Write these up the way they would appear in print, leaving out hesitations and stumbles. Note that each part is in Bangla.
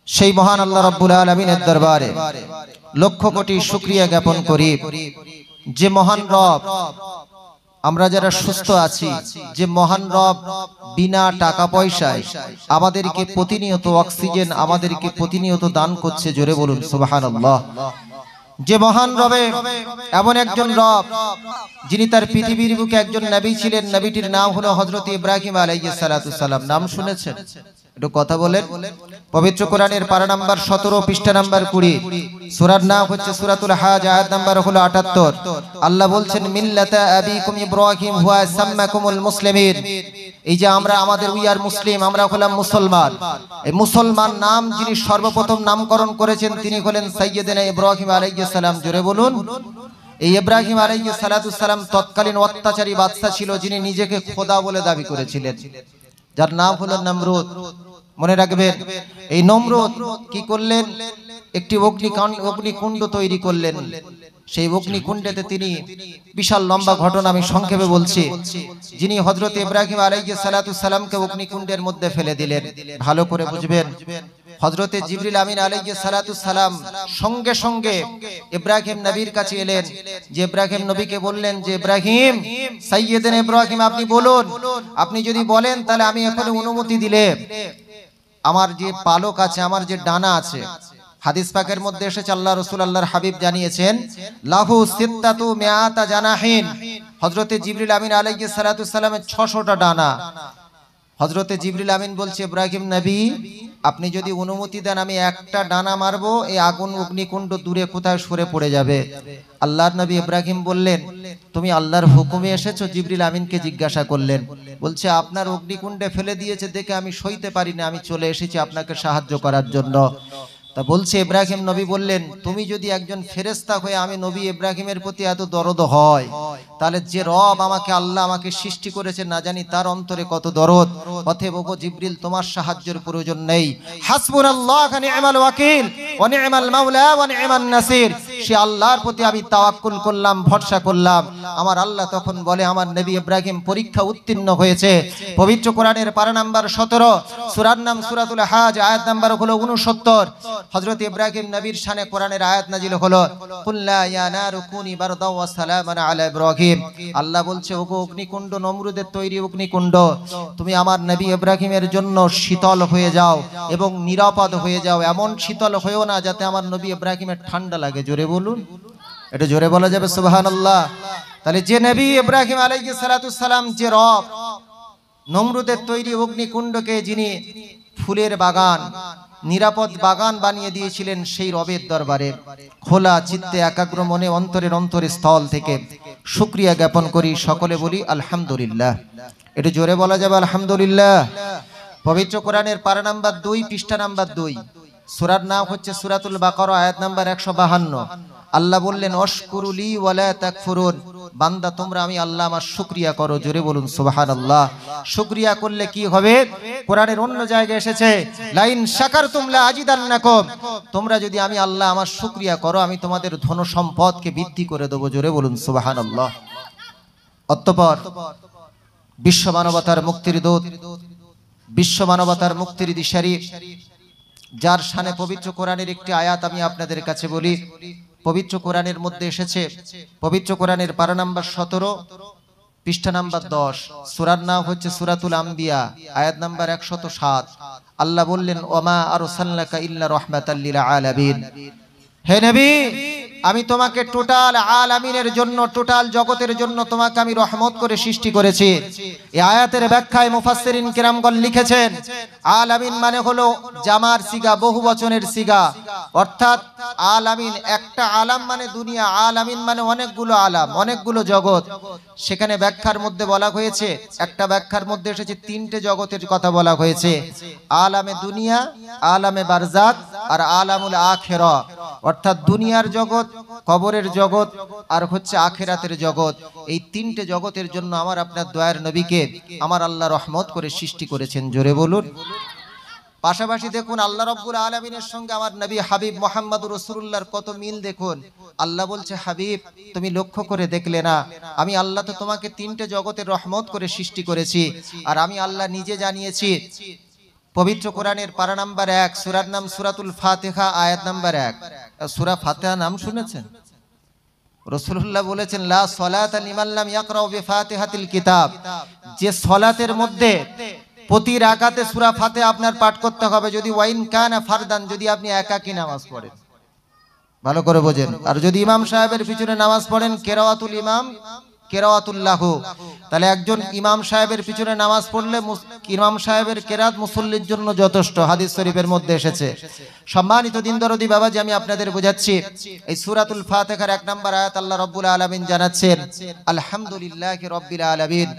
সেই মহান আল্লাহ রাব্বুল আলামিনের দরবারে লক্ষ কোটি শুকরিয়া জ্ঞাপন করি যে মহান রব আমরা যারা সুস্থ আছি, যে মহান রব বিনা টাকা পয়সায় আমাদেরকে প্রতিনিয়ত অক্সিজেন আমাদেরকে প্রতিনিয়ত দান করছে, জোরে বলুন সুবহানাল্লাহ। যে মহান রবে এমন একজন রব যিনি তার পৃথিবীর বুকে একজন নবী ছিলেন, নবীটির নাম হলো হযরত ইব্রাহিম আলাইহিস সালাতু সালাম। নাম শুনেছেন? একটু কথা বলেন। পবিত্র কোরআনের পারা নাম্বার 17 পৃষ্ঠা নাম্বার 20, সূরার নাম হচ্ছে সূরাতুল হাজ, আয়াত নাম্বার হলো 78। আল্লাহ বলছেন মিল্লাতা আবিকুম ইব্রাহিম হুয়া সাম্মাকুমুল মুসলিমিন। এই যে আমরা আমাদের উই আর মুসলিম, আমরা হলাম মুসলমান। এই মুসলমান নাম যিনি সর্বপ্রথম নামকরণ করেছেন তিনি হলেন সাইয়্যিদনা ইব্রাহিম আলাইহিস সালাম, জোরে বলুন। এই ইব্রাহিম আলাইহিস সালাতু সালাম তৎকালীন অত্যাচারী বাদশা ছিল, যিনি নিজেকে খোদা বলে দাবি করেছিলেন, যার নাম হলো নমরুদ। মনে রাখবেন, এই নমরুদ কি করলেন? একটি অগ্নিকুণ্ড তৈরি করলেন। সেই অগ্নিকুণ্ডেতে তিনি, বিশাল লম্বা ঘটনা আমি সংক্ষেপে বলছি, যিনি হযরত ইব্রাহিম আলাইহিস সালাতু সালামকে অগ্নিকুণ্ডের মধ্যে ফেলে দিলেন। ভালো করে বুঝবেন, হযরতে জিবরিল আমিন আলাইহিস সালাতু সালাম সঙ্গে সঙ্গে ইব্রাহিম নবীর কাছে এলেন। যে ইব্রাহিম নবীকে বললেন যে ইব্রাহিম, সাইয়্যিদনা ইব্রাহিম, আপনি বলুন, আপনি যদি বলেন তাহলে আমি এখন অনুমতি দিলে আমার যে পালক আছে, আমার যে ডানা আছে, হাদিস পাকের মধ্যে এসেছে আল্লাহ রাসূল আল্লাহর হাবিব জানিয়েছেন লাহু সিত্তাতু মিআতা জানাহিন। হযরতে জিবরিল আমিন আলাইহিস সালাতু সালামের 600টা ডানা। হযরতে জিবরিল আমিন বলছে ইব্রাহিম নবী, আপনি যদি অনুমতি দেন আমি একটা ডানা মারবো, এই আগুন অগ্নিকুণ্ড দূরে কোথায় সরে পড়ে যাবে। আল্লাহর নবী ইব্রাহিম বললেন তুমি আল্লাহর হুকুমে এসেছো? জিবরিল আমিনকে জিজ্ঞাসা করলেন, বলছে আপনার অগ্নিকুণ্ডে ফেলে দিয়েছে দেখে আমি সইতে পারি না, আমি চলে এসেছি আপনাকে সাহায্য করার জন্য। তা বলছে ইব্রাহিম নবী বললেন তুমি যদি একজন ফেরেশতা হয়ে আমি নবী ইব্রাহিমের প্রতি এত দরদ হয়, তাহলে যে রব আমাকে আল্লাহ আমাকে সৃষ্টি করেছে না জানি তার অন্তরে কত দরদ। অতএব ওগো জিবরিল, তোমার সাহায্যের প্রয়োজন নেই। হাসবুনাল্লাহু ওয়া নি'মাল ওয়াকিল ওয়া নি'মাল মাওলা ওয়া নি'মান নাসির। সে আল্লাহর প্রতি আমি তাওয়াক্কুল করলাম, ভরসা করলাম। আমার আল্লাহ তখন বলে আমার নবী ইব্রাহিম পরীক্ষা উত্তীর্ণ হয়েছে। পবিত্র কোরআনের পারা নাম্বার 17, সূরার নাম সূরাতুল হাজ, আয়াত নাম্বার হলো 69। হযরত ইব্রাহিম নবীর শানে কোরআনের আয়াত নাজিল হলো কুল্লা ইয়া নারু কুনি বারদাও ওয়া সালামান আলা ইব্রাহিম। আল্লাহ বলছে ওগো অগ্নিকুণ্ড, নমরুদের তৈরি অগ্নিকুণ্ড, তুমি আমার নবী ইব্রাহিমের জন্য শীতল হয়ে যাও এবং নিরাপদ হয়ে যাও। এমন শীতল হয়েও না যাতে আমার নবী ইব্রাহিমের ঠান্ডা লাগে। জোরে বলুন, এটা জোরে বলা যাবে সুবহানাল্লাহ। তাহলে যে নবী ইব্রাহিম আলাইহিস সালাতু সালাম, যে রব নমরুদের তৈরি অগ্নিকুণ্ডকে যিনি ফুলের বাগান, নিরাপদ বাগান বানিয়ে দিয়েছিলেন, সেই রবের দরবারে খোলা চিত্তে একাগ্র মনে অন্তরের স্থল থেকে শুকরিয়া জ্ঞাপন করি। সকলে বলি আলহামদুলিল্লাহ। এটা জোরে বলা যাবে আলহামদুলিল্লাহ। পবিত্র কোরআনের পারা নাম্বার 2 পৃষ্ঠা নাম্বার 2, সূরার নাম হচ্ছে সূরাতুল বাকারা, আয়াত নাম্বার 152। আল্লাহ বললেন অশকুরুলি ওয়ালা তাকফুরুন। বান্দা তোমরা আমি আল্লাহ আমার শুকরিয়া করো। জোরে বলুন সুবহানাল্লাহ। শুকরিয়া করলে কি হবে? কোরআনের অন্য জায়গায় এসেছে লাইন শাকারতুম লা আজিদান্নাকুম। তোমরা যদি আমি আল্লাহ আমার শুকরিয়া করো, আমি তোমাদের ধন সম্পদকে বৃদ্ধি করে দেব। জোরে বলুন সুবহানাল্লাহ। অতঃপর বিশ্ব মানবতার মুক্তির দূত, বিশ্ব মানবতার মুক্তির দিশারি, যার শানে পবিত্র কোরআনের একটি আয়াত আমি আপনাদের কাছে বলি। পবিত্র কোরআনের মধ্যে এসেছে, পবিত্র কোরআনের পারা নাম্বার 17 পৃষ্ঠা নাম্বার 10, সূরার নাম হচ্ছে সূরাতুল আম্বিয়া, আয়াত নাম্বার 107। আল্লাহ বললেন ওমা আরসালনাকা ইল্লা রাহমাতাল লিল আলামিন। হে নবী, আমি তোমাকে টোটাল আলামিনের জন্য, টোটাল জগতের জন্য তোমাকে আমি রহমত করে সৃষ্টি করেছি। এই আয়াতের ব্যাখ্যায় মুফাসসিরিন কিরামগণ লিখেছেন আলামিন মানে হলো জামার সিগা, বহু বচনের সিগা, অর্থাৎ আলামিন একটা আলাম মানে দুনিয়া, আলামিন মানে অনেকগুলো আলাম, অনেকগুলো জগৎ। সেখানে ব্যাখ্যার মধ্যে বলা হয়েছে, একটা ব্যাখ্যার মধ্যে এসেছে 3টে জগতের কথা বলা হয়েছে, আলামে দুনিয়া, আলামে বারজাক আর আলামুল আখিরা। অর্থাৎ দুনিয়ার জগৎ, কবরের জগৎ আর হচ্ছে আখিরাতের জগৎ। এই 3টে জগতের জন্য আমার আপনার দয়ার নবীকে আমার আল্লাহ রহমত করে সৃষ্টি করেছেন। জোরে বলুন। পাশাপাশি দেখুন আল্লাহ রাব্বুল আলামিনের সঙ্গে আমার নবী হাবিব মুহাম্মদুর রাসূলুল্লাহর কত মিল দেখুন। আল্লাহ বলছে হাবিব তুমি লক্ষ্য করে দেখলে না, আমি আল্লাহ তো তোমাকে 3টে জগতের রহমত করে সৃষ্টি করেছি। আর আমি আল্লাহ নিজে জানিয়েছি পবিত্র কোরআনের পারা নাম্বার 1, সূরার নাম সূরাতুল ফাতিহা, আয়াত নাম্বার 1। সূরা ফাতিহা নাম শুনেছেন? রাসূলুল্লাহ বলেছেন, লা সালাতা লিমান লাম ইয়াকরাউ বিফাতিহাতিল কিতাব। যে সালাতের মধ্যে প্রতি রাকাতে সূরা ফাতিহা আপনার পাঠ করতে হবে, যদি ওয়াইন কানা ফারদান, যদি আপনি একাকী নামাজ পড়েন, ভালো করে বোঝেন। আর যদি ইমাম সাহেবের পিছনে নামাজ পড়েন, কেরাওয়াতুল ইমাম কেরাওয়াতুল্লাহু, তাহলে একজন ইমাম সাহেবের পিছনে নামাজ পড়লে ইমাম সাহেবের কেরাত মুসল্লির জন্য যথেষ্ট, হাদিস শরীফের মধ্যে এসেছে। সম্মানিত দিন দরদি বাবাজি, আমি আপনাদের বোঝাচ্ছি, এই সূরাতুল ফাতিহার 1 নম্বর আয়াত আল্লাহ রাব্বুল আলামিন জানাচ্ছেন আলহামদুলিল্লাহি রাব্বিল আলামিন।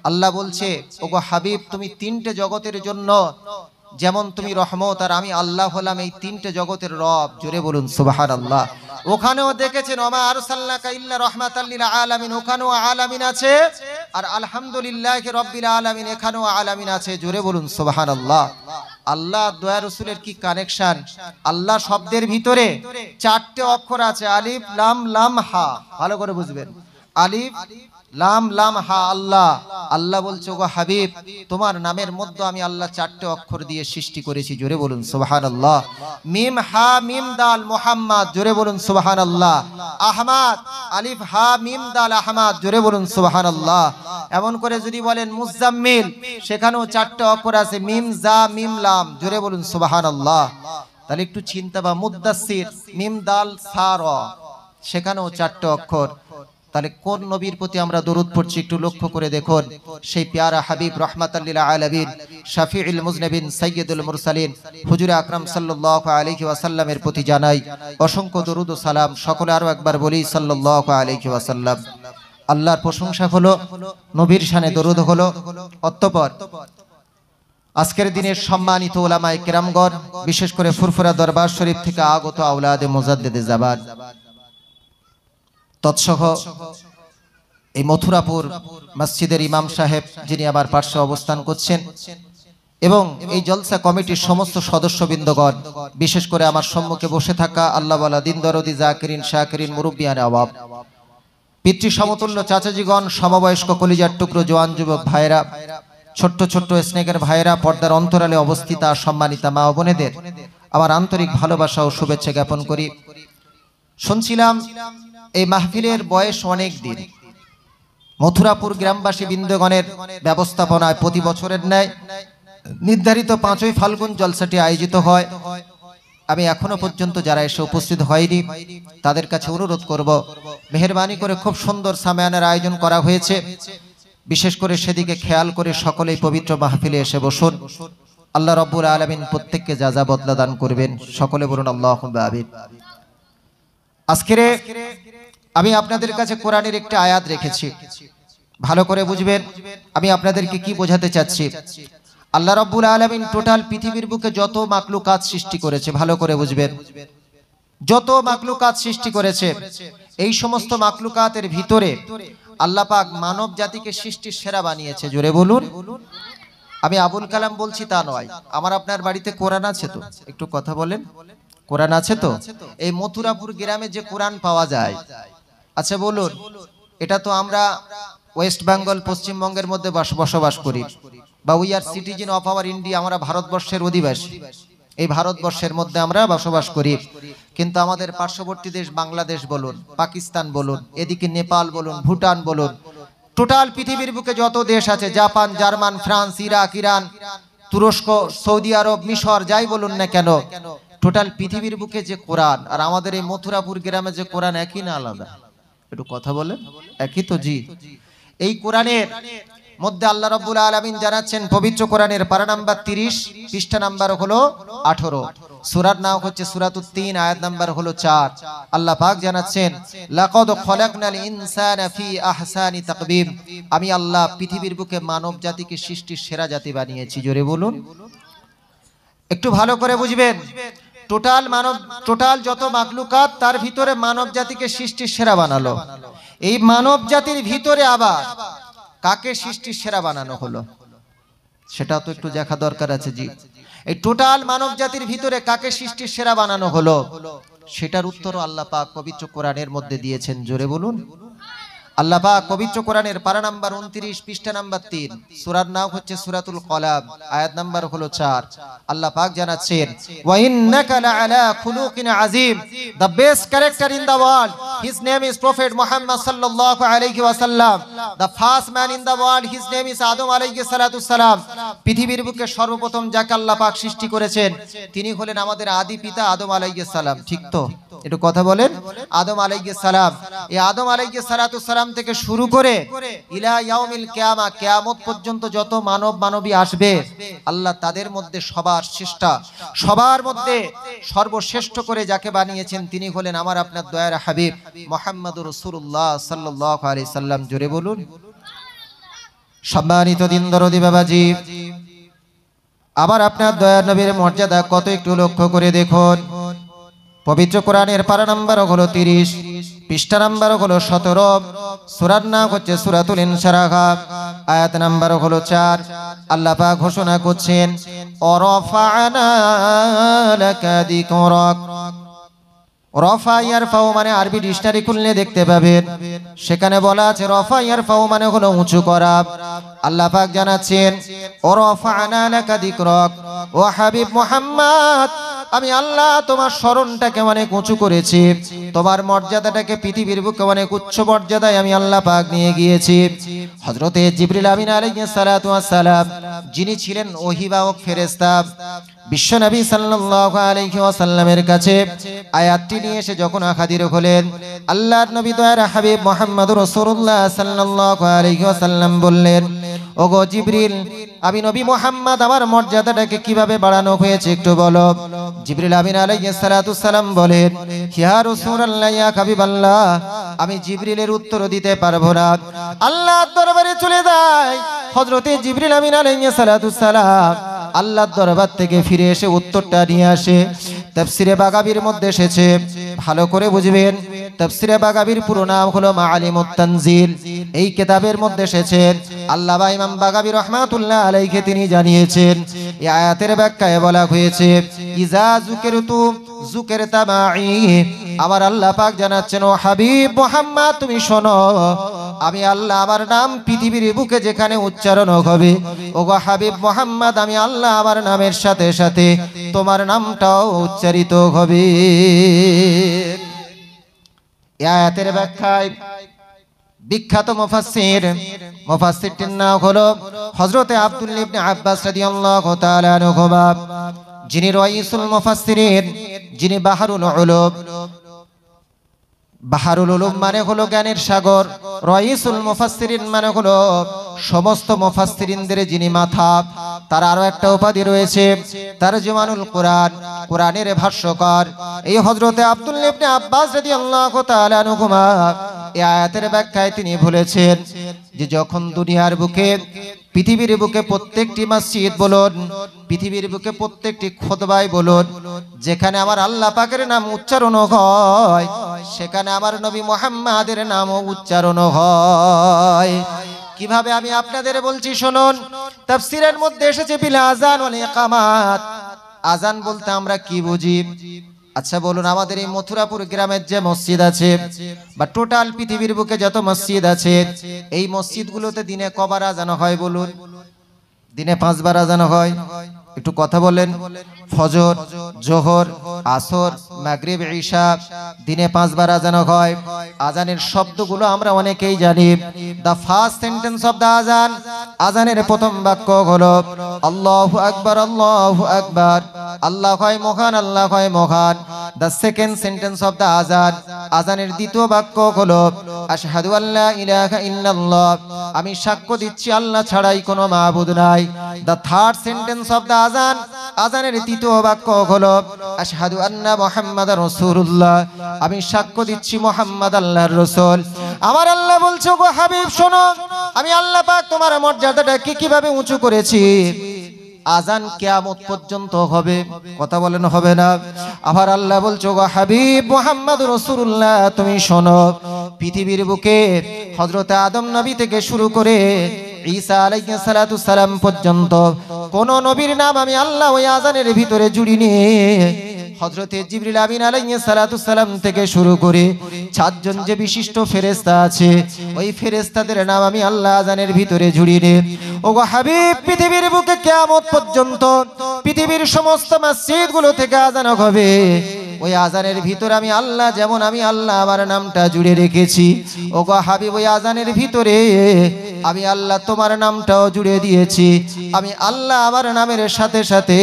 আল্লাহ বলছে, ওগো হাবিব, তুমি 3টে জগতের জন্য যেমন তুমি রহমত, আর আমি আল্লাহ হলাম এই 3টে জগতের রব। জোরে বলুন সুবহানাল্লাহ। ওখানেও দেখেছেন ওমা আরসালনাকা ইল্লা রাহমাতাল লিল আলামিন, ওখানেও আলামিন আছে, আর আলহামদুলিল্লাহি রাব্বিল আলামিন এখানেও আলামিন আছে। জোরে বলুন সুবহানাল্লাহ। আল্লাহ দয়া রাসূলের কি কানেকশন! আল্লাহ শব্দের ভিতরে 4টে অক্ষর আছে, আলিফ লাম লাম হা। ভালো করে বুঝবেন, আলিফ লাম লাম হা। আল্লাহ আল্লাহ বলছে, ওগো হাবিব, তোমার নামের মধ্যে আমি আল্লাহ 4টে অক্ষর দিয়ে সৃষ্টি করেছি। জোরে বলুন সুবহানাল্লাহ। মিম হা মিম দাল মুহাম্মদ, জোরে বলুন সুবহানাল্লাহ। আহমদ, আলিফ হা মিম দাল আহমদ, জোরে বলুন সুবহানাল্লাহ। এমন করে যদি বলেন মুজাম্মিল, সেখানেও 4টে অক্ষর আছে, মিম জা মিম লাম, জোরে বলুন সুবহানাল্লাহ। তাহলে একটু চিন্তা, বা মুদ্দাসির, মিম দাল সা র, সেখানেও 4টে অক্ষর। তাহলে কোন নবীর প্রতি আমরা দরুদ পড়ছি একটু লক্ষ্য করে দেখুন। সেই প্যারা হাবিব রাহমাতাল লিল আলামিন, শাফিউল মুজনিবিন, সাইয়্যিদুল মুরসালিন হুজুর আকরাম সাল্লাল্লাহু আলাইহি ওয়াসাল্লামের প্রতি জানাই অসংখ্য দরুদ ও সালাম। সকলে আরো একবার বলি সাল্লাল্লাহু আলাইহি ওয়াসাল্লাম। আল্লাহর প্রশংসা হলো, নবীর শানে দরুদ হলো। অতঃপর আজকের দিনের সম্মানিত উলামায়ে কেরামগণ, বিশেষ করে ফুরফুরা দরবার শরীফ থেকে আগত আওলাদে মুজাদ্দিদে জামান, তৎসহ এই মথুরাপুর মসজিদের ইমাম সাহেব যিনি আমার পার্শ্বে অবস্থান করছেন, এবং এই জলসা কমিটির সমস্ত সদস্যবৃন্দগণ, বিশেষ করে আমার সম্মুখে বসে থাকা আল্লাহওয়ালা দিন দরদি জাকিরিন শাকিরিন মুরব্বিয়ানে আওয়াব, পিতৃ সমতুল্য চাচাজিগণ, সমবয়স্ক কলিজার টুকরো জওয়ান যুবক ভাইরা, ছোট্ট ছোট্ট স্নেকের ভাইরা, পর্দার অন্তরালে অবস্থিতা সম্মানিতা মা ও বোনেদের আমার আন্তরিক ভালোবাসা ও শুভেচ্ছা জ্ঞাপন করি। শুনছিলাম এই মাহফিলের বয়স অনেক দিন। মথুরাপুর গ্রামবাসী বৃন্দগণের ব্যবস্থাপনায় প্রতি বছরের ন্যায় নির্ধারিত 5ই ফাল্গুন জলসাটি আয়োজিত হয়। আমি এখনো পর্যন্ত যারা এসে উপস্থিত হয়নি তাদের কাছে অনুরোধ করব, মেহেরবানি করে খুব সুন্দর সামিয়ানার আয়োজন করা হয়েছে, বিশেষ করে সেদিকে খেয়াল করে সকলেই পবিত্র মাহফিলে এসে বসুন। আল্লাহ রাব্বুল আলামিন প্রত্যেককে যা যা বদলা দান করবেন, সকলে বলুন আল্লাহুম্মা আমিন। আজকে আমি আপনাদের কাছে কোরআনের একটি আয়াত রেখেছি, ভালো করে বুঝবেন আমি আপনাদেরকে কি বোঝাতে চাচ্ছি। আল্লাহ রাব্বুল আলামিন টোটাল পৃথিবীর বুকে যত মাখলুকাত সৃষ্টি করেছে, ভালো করে বুঝবেন, যত মাখলুকাত সৃষ্টি করেছে, এই সমস্ত মাখলুকাতের ভিতরে আল্লাহ পাক মানব জাতিকে সৃষ্টির সেরা বানিয়েছে। জোরে বলুন। আমি আবুল কালাম বলছি তা নয়, আমার আপনার বাড়িতে কোরআন আছে তো? একটু কথা বলেন, কোরআন আছে তো? এই মথুরাপুর গ্রামে যে কোরআন পাওয়া যায়, আচ্ছা বলুন, এটা তো আমরা ওয়েস্ট বেঙ্গল পশ্চিমবঙ্গের মধ্যে বসবাস করি, বা we are citizen of our India, আমরা ভারতবর্ষের অধিবাসী, এই ভারতবর্ষের মধ্যে আমরা বসবাস করি। কিন্তু আমাদের পার্শ্ববর্তী দেশ বাংলাদেশ বলুন, পাকিস্তান বলুন, এদিকে নেপাল বলুন, ভুটান বলুন, টোটাল পৃথিবীর বুকে যত দেশ আছে, Japan, German, France, Iraq, Iran, তুরস্ক, সৌদি আরব, মিশর, যাই বলুন না কেন, টোটাল পৃথিবীর বুকে যে কোরআন আর আমাদের এই মথুরাপুর গ্রামে যে কোরআন, একই না আলাদা? একটু কথা বলেন, একই তো? জি। এই কোরআনের মধ্যে আল্লাহ রাব্বুল আলামিন জানাচ্ছেন, পবিত্র কোরআনের পারা নাম্বার 30, পৃষ্ঠা নাম্বার হলো 18, সূরার নাম হচ্ছে সূরাতুত তিন, আয়াত নাম্বার হলো 4। আল্লাহ পাক জানাচ্ছেন, লাকাদ খলাকনাল ইনসানা ফি আহসানি তাকবীম, আমি আল্লাহ পৃথিবীর বুকে মানব জাতিকে সৃষ্টির সেরা জাতি বানিয়েছি। জোরে বলুন। একটু ভালো করে বুঝবেন, টোটাল যত মাখলুকাত তার ভিতরে মানব জাতিকে সৃষ্টির সেরা বানালো। এই মানব জাতির ভিতরে আবার কাকে সৃষ্টির সেরা বানানো হলো, সেটা তো একটু দেখা দরকার আছে। জি, এই টোটাল মানব জাতির ভিতরে কাকে সৃষ্টির সেরা বানানো হলো, সেটার উত্তরও আল্লাহ পাক পবিত্র কোরআনের মধ্যে দিয়েছেন। জোরে বলুন। আল্লাহ পাক পবিত্র কোরআনের পারা নাম্বার 29 পৃষ্ঠা নাম্বার 3 সূরার নাম হচ্ছে সূরাতুল কলাম, আয়াত নাম্বার হলো 4। আল্লাহ পাক জানাচ্ছেন ওয়া ইন্নাকা লাআলা খুলুকিন আযীম, the best character in the world, his name is prophet Muhammad sallallahu alayhi wa sallam, the first man in the world, his name is Adam alayhi salatu salam। পৃথিবীর বুকে সর্বপ্রথম যাকে আল্লাহ পাক সৃষ্টি করেছেন তিনি হলেন আমাদের আদি পিতা আদম আলাইহিস সালাম। ঠিক তো? একটু কথা বলেন। আদম আলাইহিস সালাম, এই আদম আলাইহিস সালাতু সালাম থেকে শুরু করে ইলা ইয়াউমিল কিয়ামা, কিয়ামত পর্যন্ত যত মানব মানবী আসবে আল্লাহ তাদের মধ্যে সবার মধ্যে সর্বশ্রেষ্ঠ করে যাকে বানিয়েছেন তিনি হলেন আমার আপনার দয়ার হাবিব মুহাম্মদুর রাসূলুল্লাহ সাল্লাল্লাহু আলাইহি সাল্লাম। জোরে বলুন। সম্মানিত দিন দরদি বাবাজি, আবার আপনার দয়ার নবীর মর্যাদা কত একটু লক্ষ্য করে দেখুন। পবিত্র কোরআনের পারা নাম্বার হলো 30, পৃষ্ঠা নাম্বার হলো 17, সূরার নাম হচ্ছে সূরাতুল ইনশিরাহ, আয়াত নাম্বার হলো 4। আল্লাহ পাক ঘোষণা করছেন ওয়ারাফা'না লাকা যিকরাক। রফা ইয়ারফাউ মানে আরবি ডিকশনারি খুললে দেখতে পাবেন সেখানে বলা আছে রফা ইয়ারফাউ মানে হলো উঁচু করা। আল্লাহ পাক জানাচ্ছেন ওয়ারাফা'না লাকা যিকরাক, ও হাবিব মুহাম্মদ আমি আল্লাহ তোমার স্মরণটাকে অনেক উঁচু করেছি, তোমার মর্যাদাটাকে পৃথিবীর বুকে অনেক উচ্চ মর্যাদায় আমি আল্লাহ পাক নিয়ে গিয়েছি। হযরতে জিবরিল আমিন আলাইহিস সালাতু ওয়াস সালাম যিনি ছিলেন ওহীবাহক ফেরেশতা, বিশ্বনবী সাল্লাল্লাহু আলাইহি ওয়াসাল্লামের কাছে আয়াতটি নিয়ে এসে যখন হাজির হলেন আল্লাহর নবী দয়ার হাবিব মুহাম্মদুর রাসূলুল্লাহ সাল্লাল্লাহু আলাইহি ওয়াসাল্লাম বললেন ওগো জিবরিল, আমি নবী মুহাম্মদ আমার মর্যাদাটাকে কিভাবে বাড়ানো হয়েছে একটু বলো। জিবরিল আমিন আলাইহিস সালাতু সালাম বলেন ইয়া রাসূলুল্লাহ ইয়া হাবিবাল্লাহ, আমি জিবরিলের উত্তর দিতে পারবো না। আল্লাহর দরবারে চলে যায় হযরতে জিবরিল আমিন আলাইহিস সালাতু সালাম আল্লাহর দরবার থেকে ফিরে এসে উত্তরটা নিয়ে আসে। তাফসিরে বাগাবীর মধ্যে এসেছে, ভালো করে বুঝবেন। তাফসিরে বাগাবীর পুরো নাম হলো মাআলিমুত তানজিল। এই কিতাবের মধ্যে এসেছে আল্লামা ইমাম বাগাবী রাহমাতুল্লাহ আলাইহি তিনি জানিয়েছেন এই আয়াতের ব্যাখ্যায় বলা হয়েছে ইজা যুকিরতু যুকিরতা মাই, আমার আল্লাহ পাক জানাচ্ছেন ও হাবিব মুহাম্মদ তুমি শোনো, আমি আল্লাহ আমার নাম পৃথিবীর বুকে যেখানে উচ্চারণ হবে ওগো হাবিব মুহাম্মদ আমি আল্লাহ আমার নামের সাথে সাথে তোমার নামটাও উচ্চারিত হবে। এই আয়াতের ব্যাখ্যায় বিখ্যাত মুফাসসিরটির নাম হলো হযরতে আব্দুল্লাহ ইবনে আব্বাস রাদিয়াল্লাহু তাআলা আনহু, যিনি রাইসুল মুফাসসিরিন, যিনি বাহরুল উলুম মানে হলো জ্ঞানের সাগর, রাইসুল মুফাসসিরিন মানে হলো সমস্ত মুফাসসিরিনদের যিনি মাথা। তার আরো একটা উপাধি রয়েছে তারজুমানুল কোরআন, কোরআনের ভাষ্যকার। এই হযরতে আব্দুল্লাহ ইবনে আব্বাস রাদিয়াল্লাহু তাআলা আনহুমা এই আয়াতের ব্যাখ্যায় তিনি বলেছেন যে যখন দুনিয়ার বুকে পৃথিবীর বুকে প্রত্যেকটি মসজিদ বলুন, পৃথিবীর বুকে প্রত্যেকটি খুতবায় বলুন যেখানে আমার আল্লাহ পাকের নাম উচ্চারণ হয় সেখানে আমার নবী মুহাম্মাদের নামও উচ্চারণ হয়। কিভাবে আমি আপনাদের বলছি শুনুন। তাফসীরের মধ্যে এসেছে বিল আযান ওয়াল ইকামাত। আযান বলতে আমরা কি বুঝি? আচ্ছা বলুন, আমাদের এই মথুরাপুর গ্রামের যে মসজিদ আছে বা টোটাল পৃথিবীর বুকে যত মসজিদ আছে এই মসজিদগুলোতে দিনে কবার আযান হয় বলুন? দিনে 5 বার আযান হয়। একটু কথা বলেন। ফজর, জোহর, আসর, মাগরিব, ঈশা দিনে 5 বার আযান হয়। আযানের শব্দগুলো আমরা অনেকেই জানি। The first sentence of the azan, আযানের প্রথম বাক্য হলো আল্লাহু আকবার আল্লাহু আকবার, আল্লাহ হয় মহান আল্লাহ হয় মহান। The second sentence of the azan, আযানের দ্বিতীয় বাক্য হলো আশহাদু আল্লা ইলাহা ইল্লাল্লাহ, আমি সাক্ষ্য দিচ্ছি আল্লাহ ছাড়াই কোনো মাবুদ নাই। দা third sentence of the azan, আযানের তৃতীয় বাক্য হলো আশহাদু আন্না মুহাম্মাদার রাসূলুল্লাহ, আমি সাক্ষ্য দিচ্ছি মুহাম্মদ আল্লাহর রাসূল। আমার আল্লাহ বলছে গো হাবিব শোনো, আমি আল্লাহ পাক তোমার মর্যাদাটাকে কিভাবে উঁচু করেছি। আযান কিয়ামত পর্যন্ত হবে, কথা বলেন হবে না? আবার আল্লাহ বলছো গো হাবিব মুহাম্মদুর রাসূলুল্লাহ তুমি শোনো, পৃথিবীর বুকে হযরত আদম নবী থেকে শুরু করে ঈসা আলাইহিস সালাতু সালাম পর্যন্ত কোন নবীর নাম আমি আল্লাহ ওই আযানের ভিতরে জুড়িনি, হযরতে জিবরিল আমিন আলাইহিস সালাতু সালাম থেকে শুরু করে 7 জন যে বিশিষ্ট ফেরেশতা আছে, ওই ফেরেশতাদের নাম আমি আল্লাহ আযানের ভিতরে ঝুড়িয়ে নে। ওগো হাবিব, পৃথিবীর বুকে কিয়ামত পর্যন্ত পৃথিবীর সমস্ত মসজিদগুলো থেকে আযান হবে, ওই আযানের ভিতরে আমি আল্লাহ যেমন আমি আল্লাহ আমার নামটা জুড়ে রেখেছি, ওগো হাবিব ওই আযানের ভিতরে আমি আল্লাহ তোমার নামটাও জুড়ে দিয়েছি। আমি আল্লাহ আমার নামের সাথে সাথে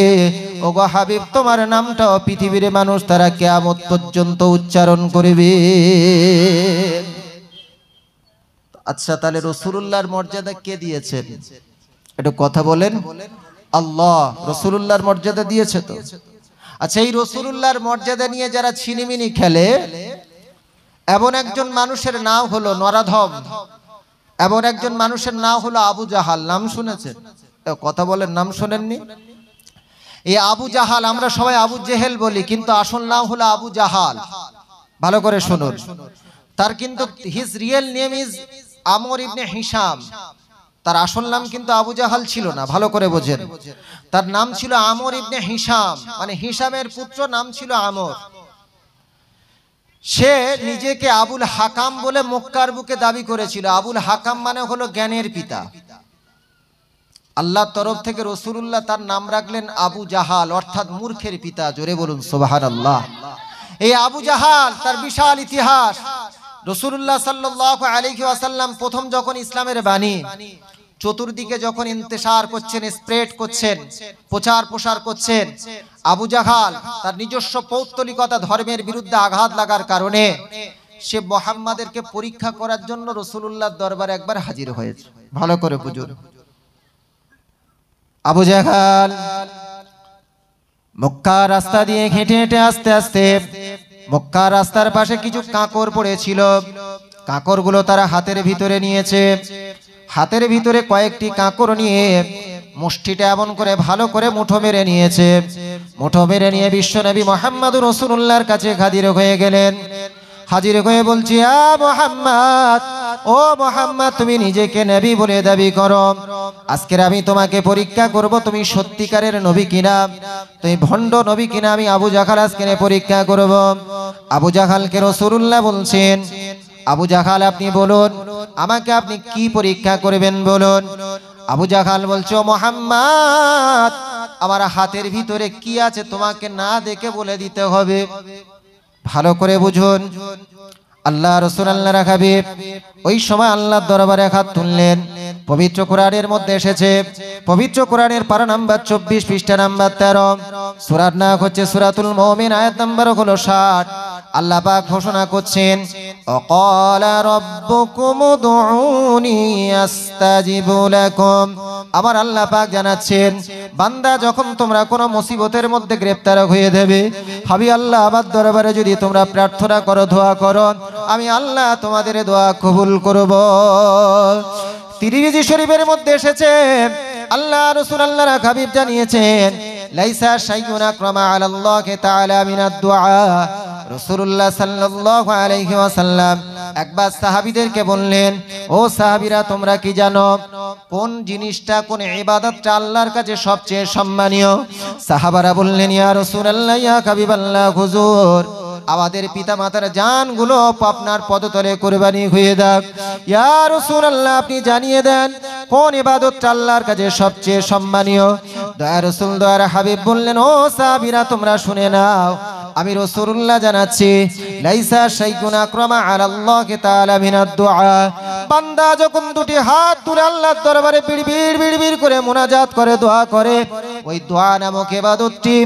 ওগো হাবিব তোমার নামটাও পৃথিবীর মানুষ তারা কিয়ামত পর্যন্ত উচ্চারণ করবে। আচ্ছা, তাহলে রাসূলুল্লাহর মর্যাদা কে দিয়েছেন? একটু কথা বলেন। আল্লাহ রাসূলুল্লাহর মর্যাদা দিয়েছে তো। আচ্ছা, এই রাসূলুল্লাহর মর্যাদা নিয়ে যারা ছিনিমিনি খেলে, এমন একজন মানুষের নাম হলো নরাধম, এমন একজন মানুষের নাম হলো আবু জাহাল। নাম শুনেছেন? কথা বলেন, নাম শোনেননি? এই আবু জাহাল, আমরা সবাই আবু জেহেল বলি, কিন্তু আসল নাম হলো আবু জাহাল। ভালো করে শুনুন, তার কিন্তু his real name is Amr ibn Hisham. তার আসল নাম কিন্তু আবু জাহাল ছিল না, ভালো করে বোঝেন। তার নাম ছিল আমর ইবনে হিশাম, মানে হিশামের পুত্র, নাম ছিল আমর। সে নিজেকে আবুল হাকাম বলে মক্কার বুকে দাবি করেছিল। আবুল হাকাম মানে হলো জ্ঞানের পিতা। আল্লাহর তরফ থেকে রাসূলুল্লাহ তার নাম রাখলেন আবু জাহাল, অর্থাৎ মূর্খের পিতা। জোরে বলুন সুবহানাল্লাহ। এই আবু জাহাল, তার বিশাল ইতিহাস। রাসূলুল্লাহ সাল্লাল্লাহু আলাইহি ওয়াসাল্লাম প্রথম যখন ইসলামের বাণী চতুর্দিকে যখন ইন্তেশার করছেন, স্প্রেড করছেন, প্রচার প্রসার করছেন, আবু জাহাল তার নিজস্ব পৌত্তলিকতা ধর্মের বিরুদ্ধে আঘাত লাগার কারণে সে মুহাম্মাদেরকে পরীক্ষা করার জন্য রাসূলুল্লাহর দরবারে একবার হাজির হয়েছে। ভালো করে বুঝুন। আবু জাহাল মক্কা রাস্তা দিয়ে হেঁটে হেঁটে আস্তে আস্তে মক্কা রাস্তার পাশে কিছু কাঁকর পড়েছিল। কাঁকরগুলো তারা হাতের ভিতরে নিয়েছে। হাতের ভিতরে কয়েকটি কাঁকর নিয়ে মুষ্টিটা এমন করে ভালো করে মুঠো মেরে নিয়েছে। মুঠো মেরে নিয়ে বিশ্বনবী মুহাম্মদুর রাসূলুল্লাহর কাছে হাজির হয়ে গেলেন। হাজির হয়ে বলছি, আ মুহাম্মদ, ও মুহাম্মদ, তুমি নিজেকে নবী বলে দাবি করো। আজকের আমি তোমাকে পরীক্ষা করব, তুমি সত্যিকারের নবী কিনা, তুমি ভণ্ড নবী কিনা। আমি আবু জাহাল আজকে পরীক্ষা করব। আবু জাহালকে রাসূলুল্লাহ বলছেন, আবু জাহাল আপনি বলুন, আমাকে আপনি কি পরীক্ষা করবেন বলুন। আবু জাহাল বলছে, ও মুহাম্মদ, আমার হাতের ভিতরে কি আছে তোমাকে না দেখে বলে দিতে হবে। ভালো করে বুঝুন। আল্লাহ রাসূল আল্লাহর হাবিব ওই সময় আল্লাহর দরবারে হাত তুললেন। পবিত্র কোরআনের মধ্যে এসেছে, পবিত্র কোরআনের পারা নাম্বার 24 পৃষ্ঠা নাম্বার 13, সূরার নাম হচ্ছে সূরাতুল মুমিন, আয়াত নাম্বার হলো 60। আল্লাহ পাক ঘোষণা করছেন, ওয়াকালা রাব্বুকুম উদউনি আস্তাজিব লাকুম। আমার আল্লাহ পাক জানাচ্ছেন, বান্দা যখন তোমরা কোনো মুসিবতের মধ্যে গ্রেফতার হয়ে যাবে, হাবি আল্লাহ আমার দরবারে যদি তোমরা প্রার্থনা করো, দোয়া করো, আমি আল্লাহ তোমাদের দোয়া কবুল করব। তিরমিজি শরীফের মধ্যে এসেছে, আল্লাহ রাসূল আল্লাহর হাবিব জানিয়েছেন, লাইসা শাইউন আকরামা আলাল্লাহি তাআলা মিনাদ দুআ। রাসূলুল্লাহ সাল্লাল্লাহু আলাইহি ওয়াসাল্লাম একবার সাহাবীদেরকে বললেন, ও সাহাবীরা, তোমরা কি জানো কোন জিনিসটা, কোন ইবাদতটা আল্লাহর কাছে সবচেয়ে সম্মানীয়? সাহাবারা বললেন, ইয়া রাসূলুল্লাহ, ইয়া হাবিবাল্লাহ, হুজুর, আমাদের পিতামাতার জানগুলো আপনার পদতলে কুরবানি হয়ে যাক। ইয়া রাসূলুল্লাহ, আপনি জানিয়ে দেন কোন ইবাদতটা আল্লাহর কাছে সবচেয়ে সম্মানীয়। দয়ার রাসূল, দয়ার হাবিব বললেন, ও সাহাবীরা, তোমরা শুনে নাও, আমি রাসূলুল্লাহ জানাচ্ছি, লাইসা শাইউন আকরামা আলাল্লাহি তাআলা মিনাদ দুআ। বান্দা যখন দুটি হাত তুলে আল্লাহর দরবারে বিড়বিড় বিড়বিড় করে মুনাজাত করে, দোয়া করে, ওই দোয়া নামক ইবাদতটি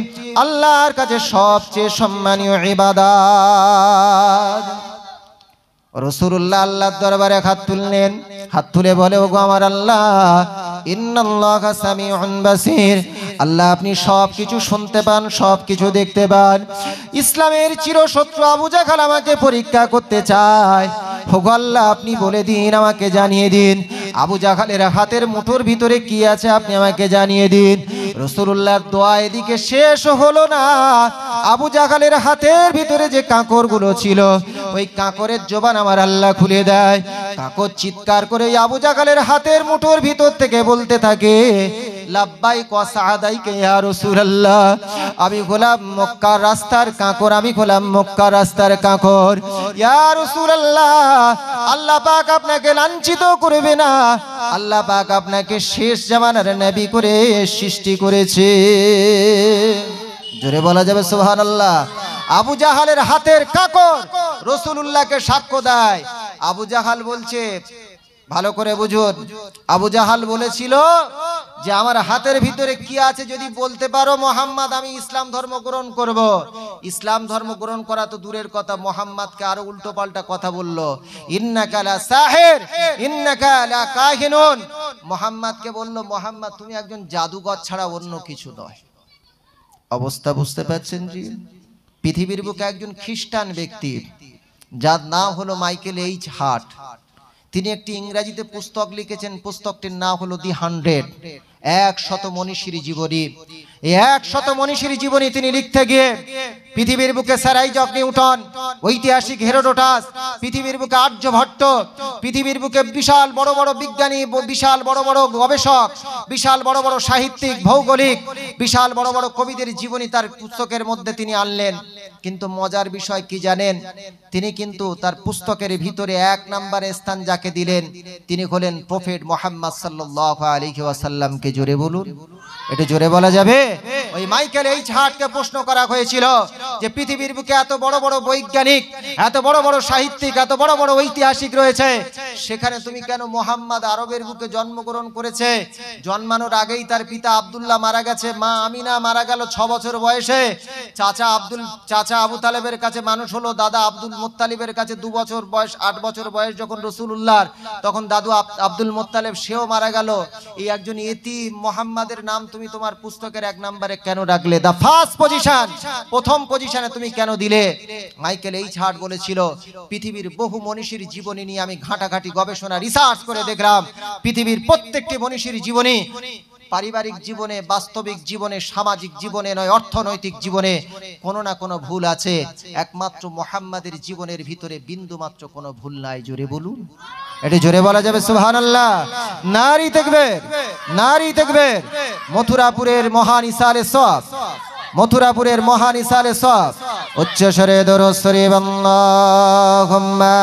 আল্লাহর কাছে সবচেয়ে সম্মানীয় ইবাদত। রাসূলুল্লাহ আল্লাহর দরবারে হাত তুললেন। হাত তুলে বলে, ওগো আমার আল্লাহ, ইন্নাল্লাহা সামিউন বাসীর, আল্লাহ আপনি সবকিছু শুনতে পান, সবকিছু দেখতে পান। ইসলামের চিরশত্রু আবু জাহাল আমাকে পরীক্ষা করতে চায়। ওগো আল্লাহ, আপনি বলে দিন, আমাকে জানিয়ে দিন, আবু জাহালের হাতের মুঠোর ভিতরে কি আছে আপনি আমাকে জানিয়ে দিন। রাসূলুল্লাহর দোয়া এদিকে শেষ হলো না, আবু জাহালের হাতের ভিতরে যে কাঁকরগুলো ছিল, ওই কাঁকরের জবান আমার আল্লাহ খুলে দেয়। কাঁকর চিৎকার করে আবু জাহালের হাতের মুঠোর ভিতর থেকে বলতে থাকে, লাব্বাইক ওয়া সাআদাইক ইয়া রাসূলুল্লাহ, আমি হলাম মক্কার রাস্তার কাঁকর, আমি হলাম মক্কার রাস্তার কাঁকর। ইয়া রাসূলুল্লাহ, আল্লাহ পাক আপনাকে লাঞ্ছিত করবে না, আল্লাহ পাক আপনাকে শেষ জামানার নবী করে সৃষ্টি করেছে। জোরে বলা যাবে সুবহানাল্লাহ। আবু জাহালের হাতের কাঁকর রাসূলুল্লাহকে সাক্ষ্য দেয়। আবু জাহাল বলছে, ভালো করে বুঝুন, আবু জাহাল বলেছিল যে আমার হাতের ভিতরে কি আছে যদি বলতে পারো মুহাম্মদ, আমি ইসলাম ধর্ম গ্রহণ করব। ইসলাম ধর্ম গ্রহণ করা তো দূরের কথা, মুহাম্মদকে আরো উল্টো পাল্টা কথা বলল, ইন্নাকা লা সাহির ইন্নাকা লা কাহিনুন। মুহাম্মদকে বলল, মুহাম্মদ তুমি একজন জাদুকর ছাড়া অন্য কিছু নয়। অবস্থা বুঝতে পারছেন জি? পৃথিবীর বুকে একজন খ্রিস্টান ব্যক্তি, যার নাম হলো মাইকেল এইচ হার্ট, তিনি একটি ইংরেজিতে পুস্তক লিখেছেন, পুস্তকটির নাম হলো দি 100, 100 মনীষীর জীবনী। এই 100 মনীষীর জীবনী তিনি লিখতে গিয়ে পৃথিবীর বুকে স্যার আইজাক নিউটন, ঐতিহাসিক হেরোডোটাস, পৃথিবীর বুকে আর্যভট্ট, পৃথিবীর বুকে বিশাল বড় বড় বিজ্ঞানী, বিশাল বড় বড় গবেষক, বিশাল বড় বড় সাহিত্যিক, ভৌগোলিক, বিশাল বড় বড় কবিদের জীবনী তার পুস্তকের মধ্যে তিনি আনলেন। কিন্তু মজার বিষয় কি জানেন? তিনি কিন্তু তার পুস্তকের ভিতরে 1 নম্বরে স্থান যাকে দিলেন, তিনি হলেন প্রফেট মুহাম্মদ সাল্লাল্লাহু আলাইহি ওয়াসাল্লামকে। জোরে বলুন, এটা জোরে বলা যাবে? ওই মাইকেল এইচ হার্টকে প্রশ্ন করা হয়েছিল যে পৃথিবীর বুকে এত বড় বড় বৈজ্ঞানিক, এত বড় বড় সাহিত্যিক, এত বড় বড় ঐতিহাসিক রয়েছে, সেখানে তুমি কেন মুহাম্মদ আরবের বুকে জন্মগ্রহণ করেছে? জন্মানোর আগেই তার পিতা আব্দুল্লাহ মারা গেছে, মা আমিনা মারা গেল 6 বছর বয়সে। চাচা আবু তালেবের কাছে মানুষ হলো, দাদা আব্দুল মুত্তালিবের কাছে 2 বছর বয়স, 8 বছর বয়স যখন রাসূলুল্লাহর, তখন দাদু আব্দুল মুত্তালিব সেও মারা গেল। এই একজন ইতিম মুহাম্মাদের নাম তুমি তোমার পুস্তকের 1 নম্বরে কেন রাখলে? দা ফার্স্ট পজিশন, প্রথম পজিশনে তুমি কেন দিলে? মাইকেল এইচ হার্ট বলেছিল, পৃথিবীর বহু মনীষীর জীবনী নিয়ে আমি ঘাটাঘাটি গবেষণা রিসার্চ করে দেখলাম, পৃথিবীর প্রত্যেকটি মনীষীর জীবনী পারিবারিক জীবনে, বাস্তবিক জীবনে, সামাজিক জীবনে নয়, অর্থনৈতিক জীবনে কোনো না কোনো ভুল আছে। একমাত্র মুহাম্মাদের জীবনের ভিতরে বিন্দু মাত্র কোনো ভুল নাই। জোরে বলুন, এটা জোরে বলা যাবে সুবহানাল্লাহ। নারী তাকবীর, নারী তাকবীর। মথুরাপুরের মহান ইসালে সওয়াব, মথুরাপুরের মহান ইসালে সওয়াব, উচ্চ স্বরে দরুদ শরীফ আল্লাহুম্মা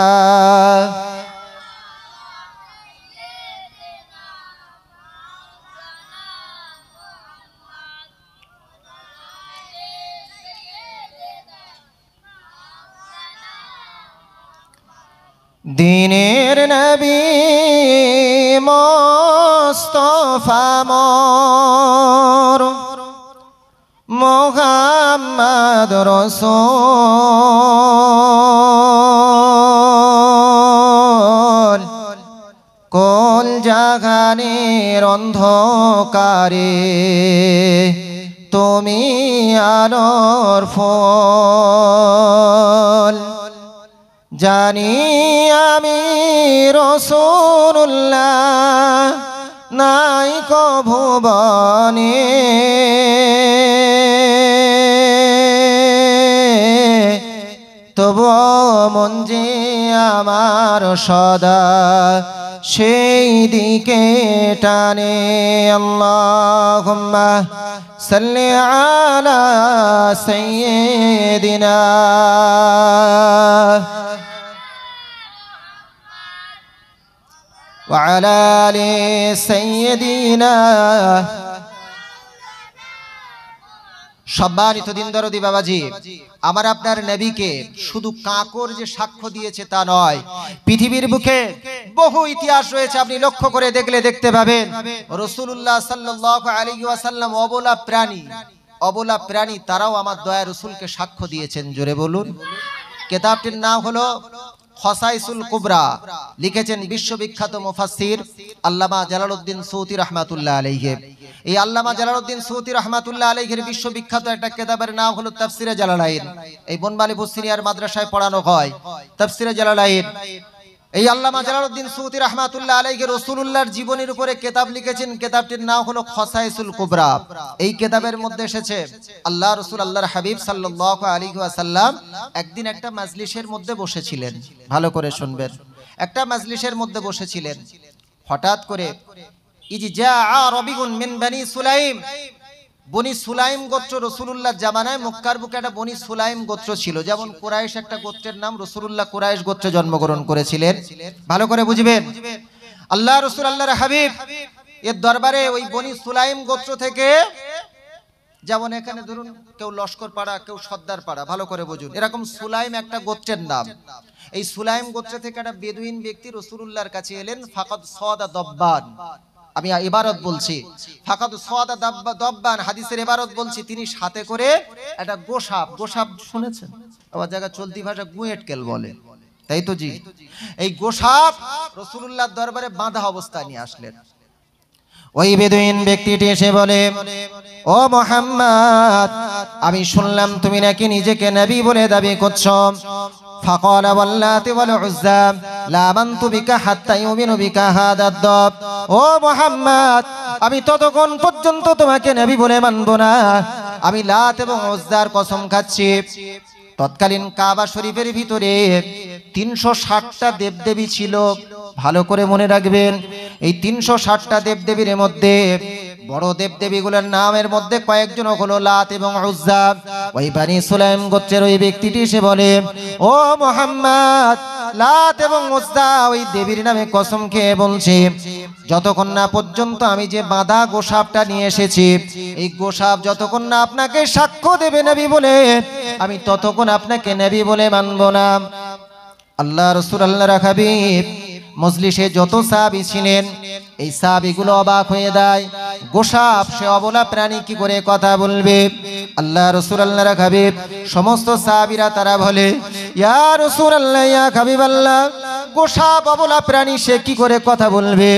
দিনের নবী মুস্তাফা মোর মুহাম্মদ রাসূল, কোল জাগানের অন্ধকারে তুমি আলোর ফল। জানি আমি রাসূলুল্লাহ নাই ভুবনে, তবু মন যে আমার সদা সেই দিকে টানে। আল্লাহুম্মা সাল্লি আলা সাইয়্যিদিনা ওয়া আলা আলি সাইয়্যিদিনা। সম্মানিত দিনদরদি বাবাজি, আমার আপনার নবীকে শুধু কাঁকর যে সাক্ষ্য দিয়েছে তা নয়, পৃথিবীর বুকে বহু ইতিহাস রয়েছে, আপনি লক্ষ্য করে দেখলে দেখতে পাবেন রাসূলুল্লাহ সাল্লাল্লাহু আলাইহি ওয়াসাল্লাম অবলা প্রাণী, অবলা প্রাণী তারাও আমার দয়া রাসূলকে সাক্ষ্য দিয়েছেন। জোরে বলুন। কিতাবটির নাম হলো খসাইসুল কুবরা, লিখেছেন বিশ্ববিখ্যাত মুফাসসির আল্লামা জালালউদ্দিন সূতি রাহমাতুল্লাহ আলাইহি। এই আল্লামা জালালউদ্দিন সূতি রাহমাতুল্লাহ আলাইহির বিশ্ববিখ্যাত একটা কিতাবের নাম হলো তাফসিরে জালালাইন। এই বনমালীপুর সিনিয়র মাদ্রাসায় পড়ানো হয় তাফসিরে জালালাইন। এই আল্লামা জালালউদ্দিন সূতি রাহমাতুল্লাহ আলাইহি রাসূলুল্লাহর জীবনের উপরে কিতাব লিখেছেন, কিতাবটির নাম হলো খসাইসুল কুবরা। এই কিতাবের মধ্যে এসেছে আল্লাহ রাসূল আল্লাহর হাবিব সাল্লাল্লাহু আলাইহি ওয়াসাল্লাম একদিন একটা মাজলিসের মধ্যে বসেছিলেন। ভালো করে শুনবেন, একটা মাজলিসের মধ্যে বসেছিলেন, হঠাৎ করে ইজি জা রবিগুন মিন বনি সুলাইম, বনি সুলাইম গোত্র রাসূলুল্লাহ জামানায় মক্কার বুকে একটা বনি সুলাইম গোত্র ছিল। যেমন কুরাইশ একটা গোত্রের নাম, রাসূলুল্লাহ কুরাইশ গোত্রে জন্মগ্রহণ করেছিলেন। ভালো করে বুঝবেন, আল্লাহ রাসূল আল্লাহর হাবিব এর দরবারে ওই বনি সুলাইম গোত্র থেকে, যেমন এখানে ধরুন কেউ লস্কর পাড়া, কেউ সর্দার পাড়া, ভালো করে বুঝুন, এরকম সুলাইম একটা গোত্রের নাম। এই সুলাইম গোত্র থেকে একটা বেদুইন ব্যক্তি রাসূলুল্লাহর কাছে এলেন। ফাকাদ সাদা দব্বান, আমি ইবারত বলছি, ফাকাদ সাদা দব্বান হাদিসের ইবারত বলছি, তিনি সাথে করে একটা গোসাপ, গোসাপ শুনেছেন? আবার জায়গা চলতি ভাষা গুয়েটকেল বলে, তাই তো জি। এই গোসাপ রাসূলুল্লাহর দরবারে বাঁধা অবস্থায় নিয়ে আসলেন। ওই বেদুইন ব্যক্তিটি এসে বলে, ও মুহাম্মদ, আমি শুনলাম তুমি নাকি নিজেকে নবী বলে দাবি করছো। ফাকালা ওয়াল্লাতি ওয়াল উজ্জা লা আমানতু বিকা হাত্তা ইউমিনু বিকা হাদাদ দাব। ও মুহাম্মদ, আমি ততক্ষণ পর্যন্ত তোমাকে নবী বলে মানব না, আমি লাত এবং উজ্জার কসম খাচ্ছি। তৎকালীন কাবা শরীফের ভিতরে 360টা দেবদেবী ছিল। ভালো করে মনে রাখবেন, এই 360টা দেবদেবীর মধ্যে বড় দেবদেবীগুলোর নামের মধ্যে কয়েকজন হলো লাত এবং উজ্জা। ওই বনি সুলাইম গোত্রের ওই ব্যক্তিটি এসে বলে, ও মুহাম্মদ, লাত এবং উজ্জা ওই দেবীর নামে কসম খেয়ে বলছে, যতক্ষণ না পর্যন্ত আমি যে বাঁধা গোসাপটা নিয়ে এসেছি, এই গোসাপ যতক্ষণ না আপনাকে সাক্ষ্য দেবে নবী বলে, আমি ততক্ষণ আপনাকে নবী বলে মানব না। আল্লাহ রাসূল আল্লাহর হাবিব মজলিসে যত সাহাবী ছিলেন, এই সাহাবীগুলো অবাক হয়ে যায়। গোসাপ সে অবলা প্রাণী কি করে কথা বলবে? আল্লাহ রাসূল আল্লাহর হাবিব সমস্ত সাহাবীরা তারা বলে, ইয়া রাসূলুল্লাহ, ইয়া হাবিবাল্লাহ, গোসাপ অবলা প্রাণী, সে কি করে কথা বলবে?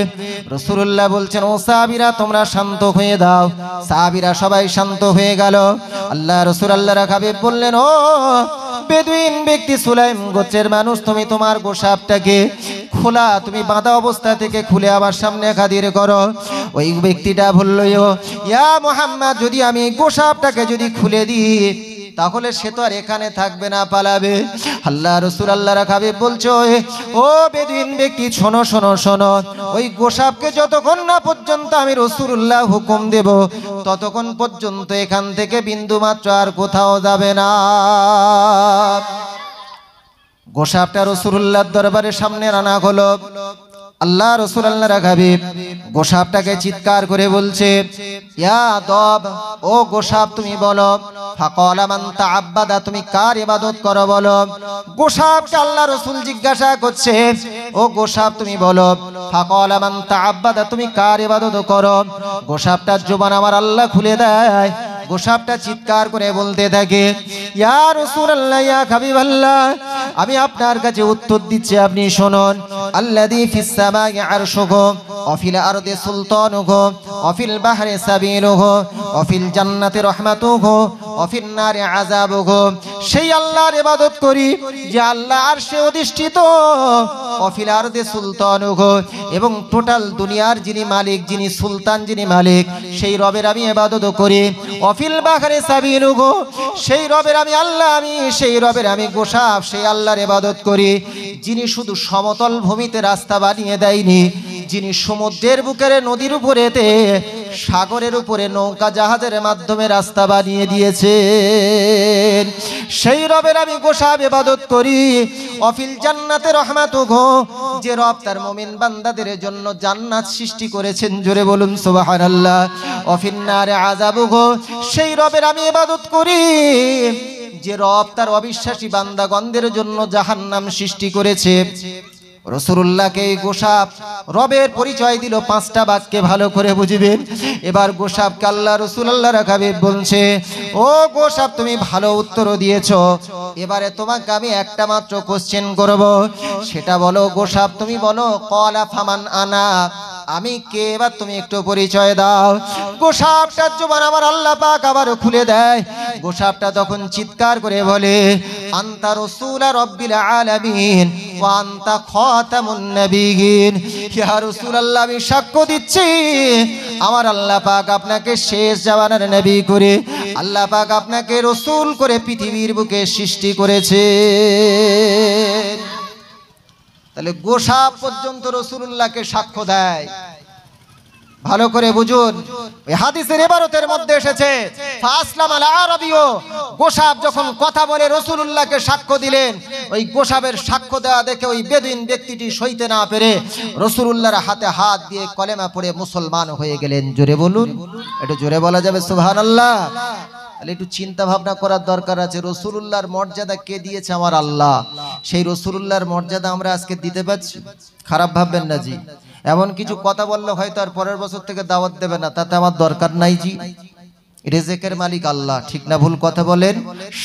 রাসূলুল্লাহ বলছেন, ও সাহাবীরা তোমরা শান্ত হয়ে দাও। সাহাবীরা সবাই শান্ত হয়ে গেল। আল্লাহ রাসূল আল্লাহর হাবিব বললেন, ও বেদুইন ব্যক্তি সুলাইম গোত্রের মানুষ, তুমি তোমার গোসাপটাকে খোলা, তুমি বাঁধা অবস্থা থেকে খুলে আমার সামনে হাজির করো। ওই ব্যক্তিটা বলল, ইয়া মুহাম্মদ, যদি আমি এই গোসাপটাকে যদি খুলে দিই তাহলে সে তো আর এখানে থাকবে না, পালাবে। আল্লাহ রাসূল আল্লাহর হাবিব বলছো, ও বেদুইন ব্যক্তি, শোনো শোনো শোনো, ওই গোসাপকে যতক্ষণ না পর্যন্ত আমি রাসূলুল্লাহ হুকুম দেব, ততক্ষণ পর্যন্ত এখান থেকে বিন্দু মাত্র আর কোথাও যাবে না। গোসাপটা রাসূলুল্লাহর দরবারের সামনে রানা হলো। আল্লাহ রাসূল আল্লাহর হাবিব গোসাপটাকে চিৎকার করে বলছে, ইয়া দব, ও গোসাপ তুমি বলো। ফাকালা মান তাআব্বাদা, তুমি কার ইবাদত করো বলো। গোসাপকে আল্লাহ রাসূল জিজ্ঞাসা করছে, ও গোসাপ তুমি বলো। ফাকালা মান তাআব্বাদা, তুমি কার ইবাদত করো। গোসাপটার জবান আমার আল্লাহ খুলে দেয়। গোসাপটা চিৎকার করে বলতে থাকে, ইয়া রাসূলুল্লাহ, ইয়া হাবিবাল্লাহ, আমি আপনার কাছে উত্তর দিচ্ছি, আপনি শুনুন। আল্লাযী ফিস সামাই আরশুহু ওয়া ফিল আরদি সুলতানুহু ওয়া ফিল বাহরি সাবিলুহু ওয়া ফিল জান্নাতি রাহমাতুহু ওয়া ফিন নারি আযাবুহু। সেই আল্লাহর ইবাদত করি যে আল্লাহ আরশে অধিষ্ঠিত, ওয়া ফিল আরদি সুলতানুহু, এবং টোটাল দুনিয়ার যিনি মালিক, যিনি সুলতান, যিনি মালিক, সেই রবের আমি ইবাদত করি। ওয়া ফিল বাহরি সাবিলুহু, সেই রবের আমি আল্লাহ, আমি সেই রবের আমি গোসাপ, সেই আল্লাহর ইবাদত করি যিনি শুধু সমতল ভূমিতে রাস্তা বানিয়ে দেয়নি, যিনি সমুদ্রের বুকের, নদীর উপরেতে, সাগরের উপরে নৌকা জাহাজের মাধ্যমে রাস্তা বানিয়ে দিয়েছেন। সেই রবের আমি গোসাপ ইবাদত করি। অফিল জান্নাতে রহমাতুহু, যে রব তার মুমিন বান্দাদের জন্য জান্নাত সৃষ্টি করেছেন, জোরে বলুন সুবহানাল্লাহ। অফিন নারে আযাবুহু, সেই রবের আমি ইবাদত করি যে রব তার অবিশ্বাসী বান্দাগণদের জন্য জাহান্নাম সৃষ্টি করেছে। রাসূলুল্লাহকে এই গোসাপ রবের পরিচয় দিল 5টা বাক্যে, ভালো করে বুঝবেন। এবার গোসাপকে আল্লাহ রাসূল আল্লাহর হাবিব বলছে, ও গোসাপ, তুমি ভালো উত্তর দিয়েছো, এবারে তোমাকে আমি একটা মাত্র কোশ্চেন করব, সেটা বলো গোসাপ, তুমি বলো, ক্বালা ফামান আনা, আমি কে, এবার তুমি একটু পরিচয় দাও। গোসাপটার জবান আমার আল্লাহ পাক আবার খুলে দেয়। গোসাপটা তখন চিৎকার করে বলে, আনতা রাসূল রাব্বিল আলামিন ওয়া আনতা খাতামুন নবিয়্যিন। ইয়া রাসূলুল্লাহ, আমি সাক্ষ্য দিচ্ছি আমার আল্লাহ পাক আপনাকে শেষ জামানার নবী করে, আল্লাহ পাক আপনাকে রাসূল করে পৃথিবীর বুকে সৃষ্টি করেছে। তাহলে গোসাপ পর্যন্ত রাসূলুল্লাহকে সাক্ষ্য দেয়। ভালো করে বুঝুন, এই হাদিসের ইবারতের মধ্যে এসেছে ফাসলাম আল আরাবিয়, গোসাব যখন কথা বলে রাসূলুল্লাহকে সাক্ষ্য দিলেন, ওই গোসাবের সাক্ষ্য দেওয়া দেখে ওই বেদুইন ব্যক্তিটি সইতে না পেরে রাসূলুল্লাহর হাতে হাত দিয়ে কলেমা পড়ে মুসলমান হয়ে গেলেন। জোরে বলুন, একটু জোরে বলা যাবে সুবহানাল্লাহ? তাহলে একটু চিন্তা ভাবনা করার দরকার আছে। রাসূলুল্লাহর মর্যাদা কে দিয়েছে? আমার আল্লাহ। সেই রাসূলুল্লাহর মর্যাদা আমরা আজকে দিতে পারছি? খারাপ ভাববেন না জি। এমন কিছু কথা বললে হয়তো আর পরের বছর থেকে দাওয়াত দেবে না, তাতে আমার দরকার নাই জি। রিজেকের মালিক আল্লাহ, ঠিক না ভুল কথা বলেন?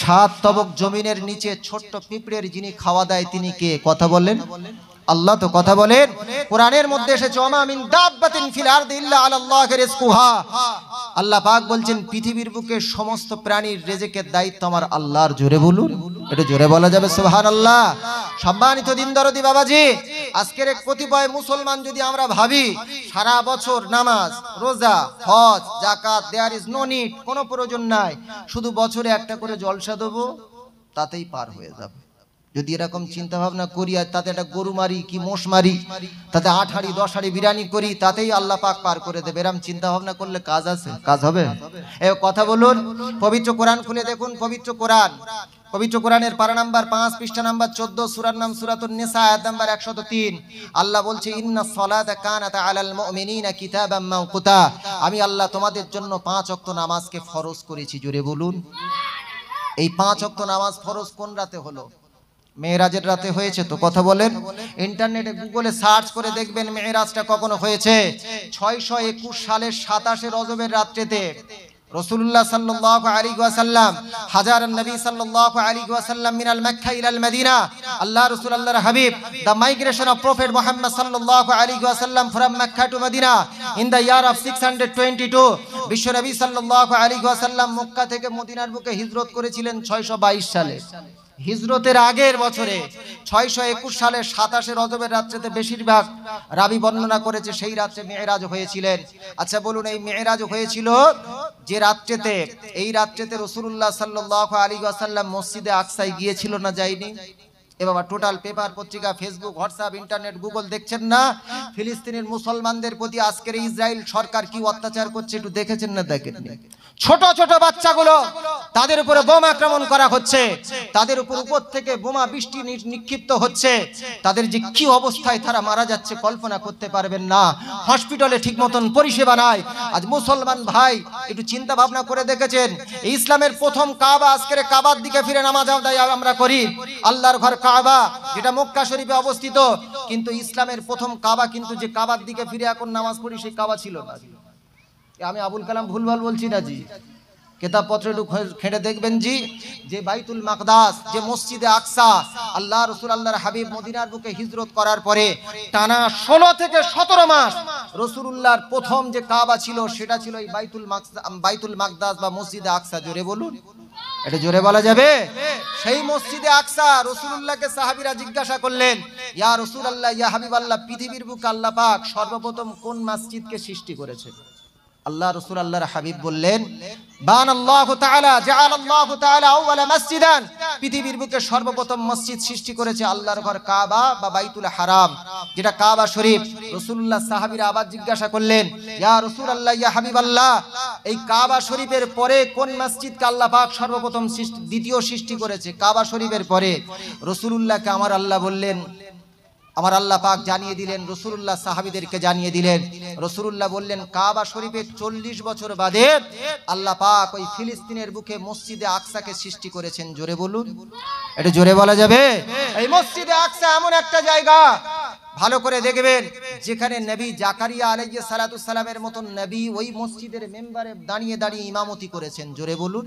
7 তবক জমিনের নিচে ছোট্ট পিঁপড়ের যিনি খাওয়া দেয় তিনি কে? কথা বলেন আল্লাহ। তো কথা বলেন, কোরআনের মধ্যে এসেছে ওমা মিন দাব্বাতিন ফিল আরদি ইল্লা আলাল্লাহি রিজকুহা। আল্লাহ পাক বলছেন পৃথিবীর বুকে সমস্ত প্রাণীর রিজেকের দায়িত্ব আমার আল্লাহর। জোরে বলুন, এটা জোরে বলা যাবে সুবহানাল্লাহ? সম্মানিত দিন দরদি বাবাজি, আজকের এক কতিপয় মুসলমান যদি আমরা ভাবি সারা বছর নামাজ রোজা হজ যাকাত দেয়ার ইজ নো নিড, কোনো প্রয়োজন নাই, শুধু বছরে একটা করে জলসা দেবো তাতেই পার হয়ে যাবে, যদি এরকম চিন্তা ভাবনা করি আর তাতে একটা গরু মারি কি মোষ মারি, তাতে 8 হাঁড়ি 10 হাঁড়ি বিরিয়ানি করি, তাতেই আল্লাহ পাক পার করে দেবে, এরকম চিন্তা ভাবনা করলে কাজ আছে? কাজ হবে? এই কথা বলুন। পবিত্র কোরআন খুলে দেখুন, পবিত্র কোরআন, পবিত্র কোরআনের পারা নাম্বার 5 পৃষ্ঠা নাম্বার 14, সূরার নাম সূরাতুন নিসা, আয়াত নাম্বার 103। আল্লাহ বলছে ইন্নাস সালাতা কানাত আলাল মুমিনিনা কিতাবাম মাওকুতা, আমি আল্লাহ তোমাদের জন্য 5 ওয়াক্ত নামাজকে ফরজ করেছি। জোরে বলুন। এই 5 ওয়াক্ত নামাজ ফরজ কোন রাতে হলো? মেরাজের রাতে হয়েছে। তো কথা বলেন, ইন্টারনেটে গুগলে সার্চ করে দেখবেন মেরাজটা কখনো হয়েছে। 621 সালের 27শে রজবের রাত্রিতে রাসূলুল্লাহ সাল্লাল্লাহু আলাইহি ওয়াসাল্লাম হাজারান নবী সাল্লাল্লাহু আলাইহি ওয়াসাল্লাম মিনাল মক্কা ইলাল মদিনা, আল্লাহ রাসূল আল্লাহর Habib, the migration of prophet Muhammad sallallahu alaihi wasallam from Mecca to Medina in the year of 622, বিশ্ব নবী সাল্লাল্লাহু আলাইহি ওয়াসাল্লাম মক্কা থেকে মদিনার বুকে হিজরত করেছিলেন 622 সালে। হিজরতের আগের বছরে 621 সালের 27শে রজবের রাত্রিতে বেশিরভাগ রাবি বর্ণনা করেছে সেই রাত্রে মেরাজ হয়েছিলেন। আচ্ছা বলুন, এই মেরাজ হয়েছিল যে রাত্রিতে, এই রাত্রিতে রাসূলুল্লাহ সাল্লাল্লাহু আলাইহি ওয়াসাল্লাম মসজিদে আকসায় গিয়েছিল না যায়নি? এ বাবা, টোটাল পেপার পত্রিকা ফেসবুক হোয়াটসঅ্যাপ ইন্টারনেট গুগল দেখছেন না ফিলিস্তিনের মুসলমানদের প্রতি আজকের ইসরায়েল সরকার কি অত্যাচার করছে? একটু দেখেছেন না দেখেননি? ছোট ছোট বাচ্চাগুলো তাদের উপরে বোমা আক্রমণ করা হচ্ছে, তাদের উপর থেকে বোমা বৃষ্টি নিক্ষিপ্ত হচ্ছে, তাদের যে কি অবস্থায় তারা মারা যাচ্ছে কল্পনা করতে পারবেন না। হসপিটালে ঠিক মতন পরিষেবা নাই। আজ মুসলমান ভাই একটু চিন্তা ভাবনা করে দেখেছেন, ইসলামের প্রথম কাবা, আজকের কাবার দিকে ফিরে নামাজ আদায় আমরা করি, আল্লাহর ঘর কাবা যেটা মক্কা শরীফে অবস্থিত, কিন্তু ইসলামের প্রথম কাবা কিন্তু যে কাবার দিকে ফিরে এখন নামাজ পড়ি সেই কাবা ছিল না। আমি আবুল কালাম ভুলভাল বলছি না জি, কিতাব পত্র একটু খেটে দেখবেন জি, যে বাইতুল মাকদাস, যে মসজিদে আকসা, আল্লাহ রাসূল আল্লাহর হাবিব মদিনার বুকে হিজরত করার পরে টানা 16 থেকে 17 মাস রাসূলুল্লাহর প্রথম যে কাবা ছিল সেটা ছিল এই বাইতুল মাকদাস বা মসজিদে আকসা। জোরে বলুন, এটা জোরে বলা যাবে? সেই মসজিদে আকসা রাসূলুল্লাহকে সাহাবীরা জিজ্ঞাসা করলেন, ইয়া রাসূলুল্লাহ, ইয়া হাবিবাল্লাহ, পৃথিবীর বুকে আল্লাহ পাক সর্বপ্রথম কোন মসজিদকে সৃষ্টি করেছে? আল্লাহ রাসূল আল্লাহর হাবিব বললেন, বানাল্লাহু তাআলা জাআলাল্লাহু তাআলা আউওয়ালা মাসজিদান, পৃথিবীর বুকে সর্বপ্রথম মসজিদ সৃষ্টি করেছে আল্লাহর ঘর কাবা বা বাইতুল হারাম, যেটা কাবা শরীফ। রাসূলুল্লাহ সাহাবীরা আবার জিজ্ঞাসা করলেন, ইয়া রাসূলুল্লাহ, ইয়া হাবিবাল্লাহ, এই কাবা শরীফের পরে কোন মসজিদকে আল্লাহ পাক সর্বপ্রথম দ্বিতীয় সৃষ্টি করেছে কাবা শরীফের পরে? রাসূলুল্লাহকে আমার আল্লাহ বললেন, আমার আল্লাহ পাক জানিয়ে দিলেন, রাসূলুল্লাহ সাহাবীদেরকে জানিয়ে দিলেন। রাসূলুল্লাহ বললেন, কাবা শরীফের 40 বছর বাদে আল্লাহ পাক ওই ফিলিস্তিনের বুকে মসজিদে আকসাকে সৃষ্টি করেছেন। জোরে বলুন, এটা জোরে বলা যাবে? এই মসজিদে আকসা এমন একটা জায়গা, ভালো করে দেখবেন, যেখানে নবী জাকারিয়া আলাইহিস সালাতুস সালামের মতন নবী ওই মসজিদের মেম্বারে দাঁড়িয়ে দাঁড়িয়ে ইমামতি করেছেন। জোরে বলুন,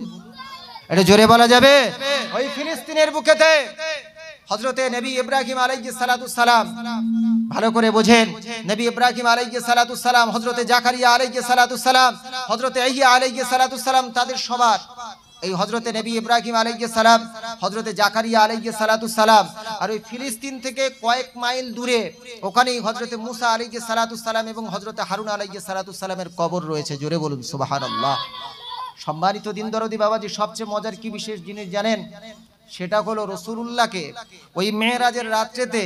এটা জোরে বলা যাবে? ওই ফিলিস্তিনের বুকেতে হযরতে নবী ইব্রাহিম আলাইহিস সালাতুস সালাম, ভালো করে বোঝেন, নবী ইব্রাহিম আলাইহিস সালাতুস সালাম, হযরতে জাকারিয়া আলাইহিস সালাতুস সালাম, হযরতে ইয়াহইয়া আলাইহিস সালাতুস সালাম, তাদের সবার এই হযরতে নবী ইব্রাহিম আলাইহিস সালাম, হযরতে জাকারিয়া আলাইহিস সালাতুস সালাম, আর ওই ফিলিস্তিন থেকে কয়েক মাইল দূরে ওখানেই হযরতে মুসা আলাইহিস সালাতুস সালাম এবং হযরতে হারুন আলাইহিস সালাতুস সালামের কবর রয়েছে। জোরে বলুন সুবহানাল্লাহ। সম্মানিত দিন দরদি বাবাজি, সবচেয়ে মজার কি বিশেষ জিনিস জানেন? সেটা হলো রাসূলুল্লাহকে ওই মেরাজের রাত্রিতে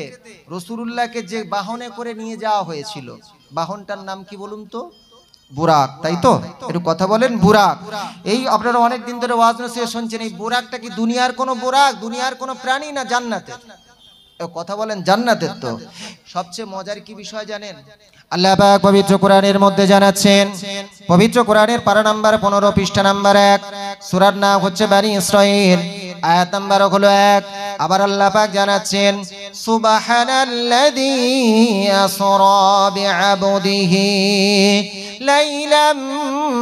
রাসূলুল্লাহকে যে বাহনে করে নিয়ে যাওয়া হয়েছিল, বাহনটার নাম কি বলুন তো? বুরাক, তাই তো? একটু কথা বলেন বুরাক। এই আপনারা অনেক দিন ধরে ওয়াজ নসিহত শুনছেন, এই বুরাকটা কি দুনিয়ার কোনো বুরাক, দুনিয়ার কোনো প্রাণী না জান্নাতের? কথা বলেন জান্নাতের। তো সবচেয়ে মজার কি বিষয় জানেন? আল্লাহ পাক পবিত্র কোরআনের মধ্যে জানাচ্ছেন, পবিত্র কোরআনের পারা নাম্বার 15 পৃষ্ঠা নাম্বার 1, সূরার নাম হচ্ছে বনী ইসরাঈল, আয়াত নাম্বার হলো 1। আবার আল্লাহ পাক জানাচ্ছেন, সুবহানাল্লাযী আসরা বিআবদিহি লাইলাম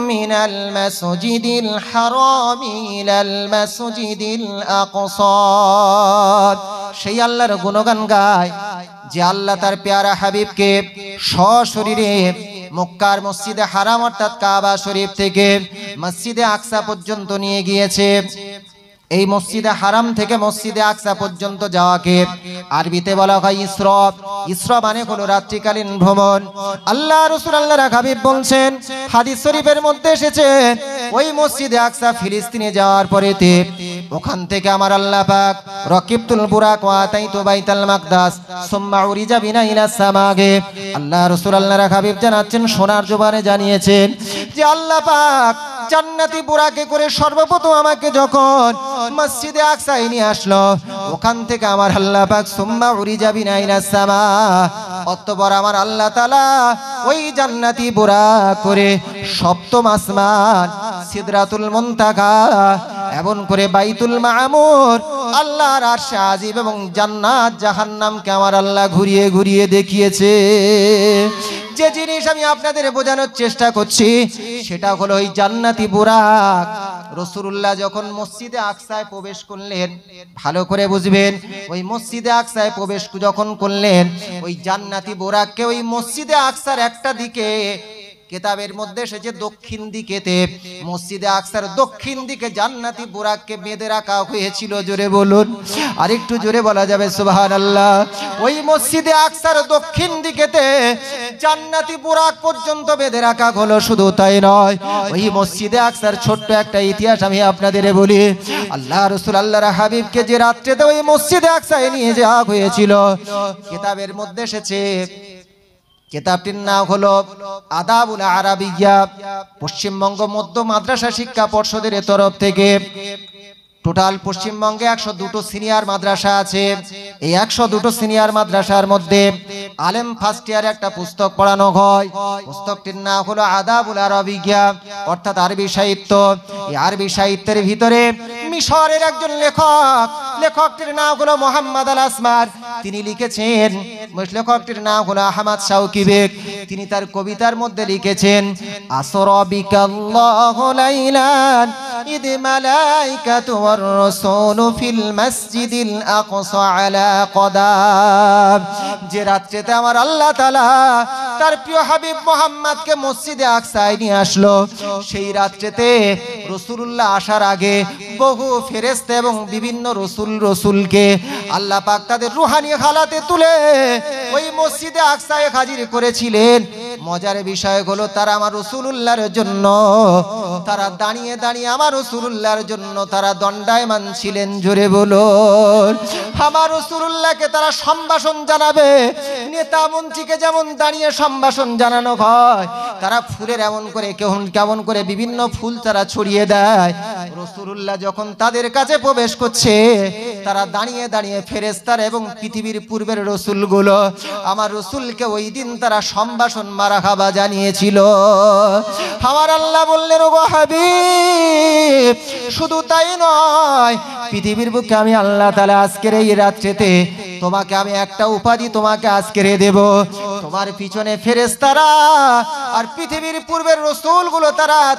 মিনাল মাসজিদিল হারামি ইলাল মাসজিদিল আকসা। সেই আল্লাহর গুণগান গায় যে আল্লাহ তার পেয়ারা হাবিবকে সশরীরে মক্কার মসজিদে হারাম অর্থাৎ কাবা শরীফ থেকে মসজিদে আকসা পর্যন্ত নিয়ে গিয়েছে। এই মসজিদে হারাম থেকে মসজিদে আকসা পর্যন্ত যাওয়াকে আরবিতে বলা হয় ইসরা। ইসরা মানে হলো রাত্রিকালীন ভ্রমণ। আল্লাহ রাসূল আল্লাহর হাবিব বলছেন, হাদিস শরীফের মধ্যে এসেছে, ওই মসজিদে আকসা ফিলিস্তিনে যাওয়ার পরেতে ওখান থেকে আমার আল্লাহ পাক রাকিবতুল বুরাক ওয়া আতাইতু বাইতুল মাকদাস সুম্মা উরিজা বিনা ইলা সামাগে। আল্লাহ রাসূল আল্লাহর হাবিব জানাচ্ছেন, সোনার জবানে জানিয়েছেন যে আল্লাহ পাক জান্নাতি বুরাকে করে সর্বপ্রথম আমাকে যখন মসজিদে আকসায় নিয়ে আসলো, ওখান থেকে আমার আল্লাহ পাক সুম্মা উরিজা বিনা ইলা সামা, অতঃপর আমার আল্লাহ তাআলা ওই জান্নাতি বুরাক করে সপ্তম আসমান সিদরাতুল মুনতাহা এমন করে বাইতুল মামুর আল্লাহর আরশে আজিম এবং জান্নাত জাহান্নামকে আমার আল্লাহ ঘুরিয়ে ঘুরিয়ে দেখিয়েছে। যে জিনিস আমি আপনাদের বোঝানোর চেষ্টা করছি সেটা হলো ওই জান্নাতি বুরাক। রাসূলুল্লাহ যখন মসজিদে আকসায় প্রবেশ করলেন, ভালো করে বুঝবেন, ওই মসজিদে আকসায় প্রবেশ যখন করলেন, ওই জান্নাতি বুরাককে ওই মসজিদে আকসার একটা দিকে, কিতাবের মধ্যে এসেছে দক্ষিণ দিকেতে, মসজিদে আকসার দক্ষিণ দিকে জান্নাতি বুরাককে বেঁধে রাখা হয়েছিল। জোরে বলুন, আর একটু জোরে বলা যাবে সুবহানাল্লাহ। ওই মসজিদে আকসার দক্ষিণ দিকেতে জান্নাতি বুরাক পর্যন্ত বেঁধে রাখা হলো। শুধু তাই নয়, ওই মসজিদে আকসার ছোট্ট একটা ইতিহাস আমি আপনাদের বলি। আল্লাহ রাসূল আল্লাহর হাবিবকে যে রাত্রিতে ওই মসজিদে আকসায় নিয়ে যাওয়া হয়েছিল, কিতাবের মধ্যে এসেছে, কিতাবটির নাম হলো আদাবুল আরাবিয়া, পশ্চিমবঙ্গ মধ্য মাদ্রাসা শিক্ষা পর্ষদের তরফ থেকে টোটাল পশ্চিমবঙ্গে 102টো সিনিয়র মাদ্রাসা আছে। এই 102টো সিনিয়র মাদ্রাসার মধ্যে আলেম ফার্স্ট ইয়ারে একটা পুস্তক পড়ানো হয়। পুস্তকটির নাম হলো আদাবুল আরাবিয়া, অর্থাৎ আরবি সাহিত্য। এই আরবি সাহিত্যের ভিতরে মিশরের একজন লেখক, লেখকটির নাম হলো মোহাম্মদ আল আসমার, তিনি লিখেছেন, লেখকটির নাম হলো আহমদ শাওকি বেগ। তিনি তার কবিতার মধ্যে লিখেছেন, আসরা বিকাল্লাহু লাইলান ইদ মালাইকাতু ওয়ার রাসূলু ফিল মাসজিদিল আকসা আলা কদাম। যে রাত্রিতে আমার আল্লাহ তাআলা তার প্রিয় হাবিব মুহাম্মদকে মসজিদে আকসায় নিয়ে আসলো, সেই রাত্রিতে রাসূলুল্লাহ আসার আগে বহু ফেরেশতা এবং বিভিন্ন রসুলকে আল্লাহ পাক তাদের রুহানি হালাতে তুলে ওই মসজিদে আকসায় হাজির করেছিলেন। মজার বিষয় হলো, তারা আমার রাসূলুল্লাহর জন্য, তারা দাঁড়িয়ে দাঁড়িয়ে আমার রাসূলুল্লাহর জন্য তারা দণ্ডায়মান ছিলেন। জোরে বলুন, আমার রাসূলুল্লাহকে তারা সম্ভাষণ জানাবে। নেতা মন্ত্রীকে যেমন দাঁড়িয়ে সম্ভাষণ জানানো হয়, তারা ফুলের কেমন করে বিভিন্ন ফুল তারা ছড়িয়ে দেয়। রাসূলুল্লাহ যখন তাদের কাছে প্রবেশ করছে, তারা দাঁড়িয়ে দাঁড়িয়ে ফেরেশতার এবং পৃথিবীর পূর্বের রসুলগুলো আমার রসুলকে ওই দিন তারা সম্ভাষণ মারহাবা জানিয়েছিল। আমার আল্লাহ বললেন, ওগো হাবিব, শুধু তাই নয়, পৃথিবীর বুকে আমি আল্লাহ তাআলা আজকের এই রাত্রিতে তোমাকে আমি একটা উপাধি তোমাকে আজকের দেব। তোমার পিছনে ফেরেশতারা আর পৃথিবীর পূর্বের রাসূলগুলো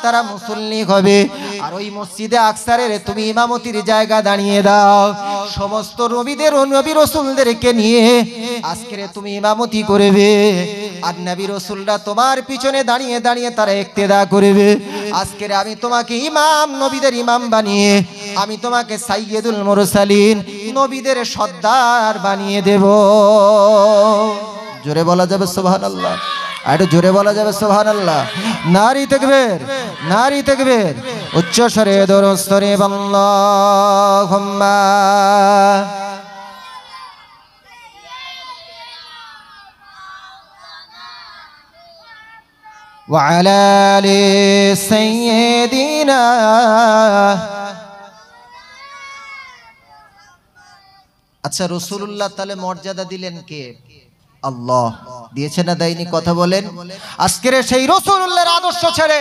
তারা মুসল্লি হবে, আর ওই মসজিদে আকসারের তুমি ইমামতির জায়গা দাঁড়িয়ে দাও। সমস্ত নবীদের ও নবী রাসূলদেরকে নিয়ে আজকের তুমি ইমামতি করবে, আর নবী রাসূলরা তোমার পিছনে দাঁড়িয়ে দাঁড়িয়ে তারা ইক্তেদা করবে। আজকের আমি তোমাকে ইমাম, নবীদের ইমাম বানিয়ে আমি তোমাকে সাইয়্যিদুল মুরসালিন, নবীদের সর্দার বানিয়ে দেব। জোরে বলা যাবে সুবহানাল্লাহ, আর একটু জোরে বলা যাবে সুবহানাল্লাহ। নারী তাকবীর, নারী তাকবীর, উচ্চ স্বরে দরুদ শরীফ আল্লাহুম্মা। وعلى آل سيدنا আচ্ছা রাসূলুল্লাহ তাহলে মর্যাদা দিলেন কে? আল্লাহ দিয়েছে না দেয়নি? কথা বলেন। আজকের সেই রাসূলুল্লাহর আদর্শ ছেড়ে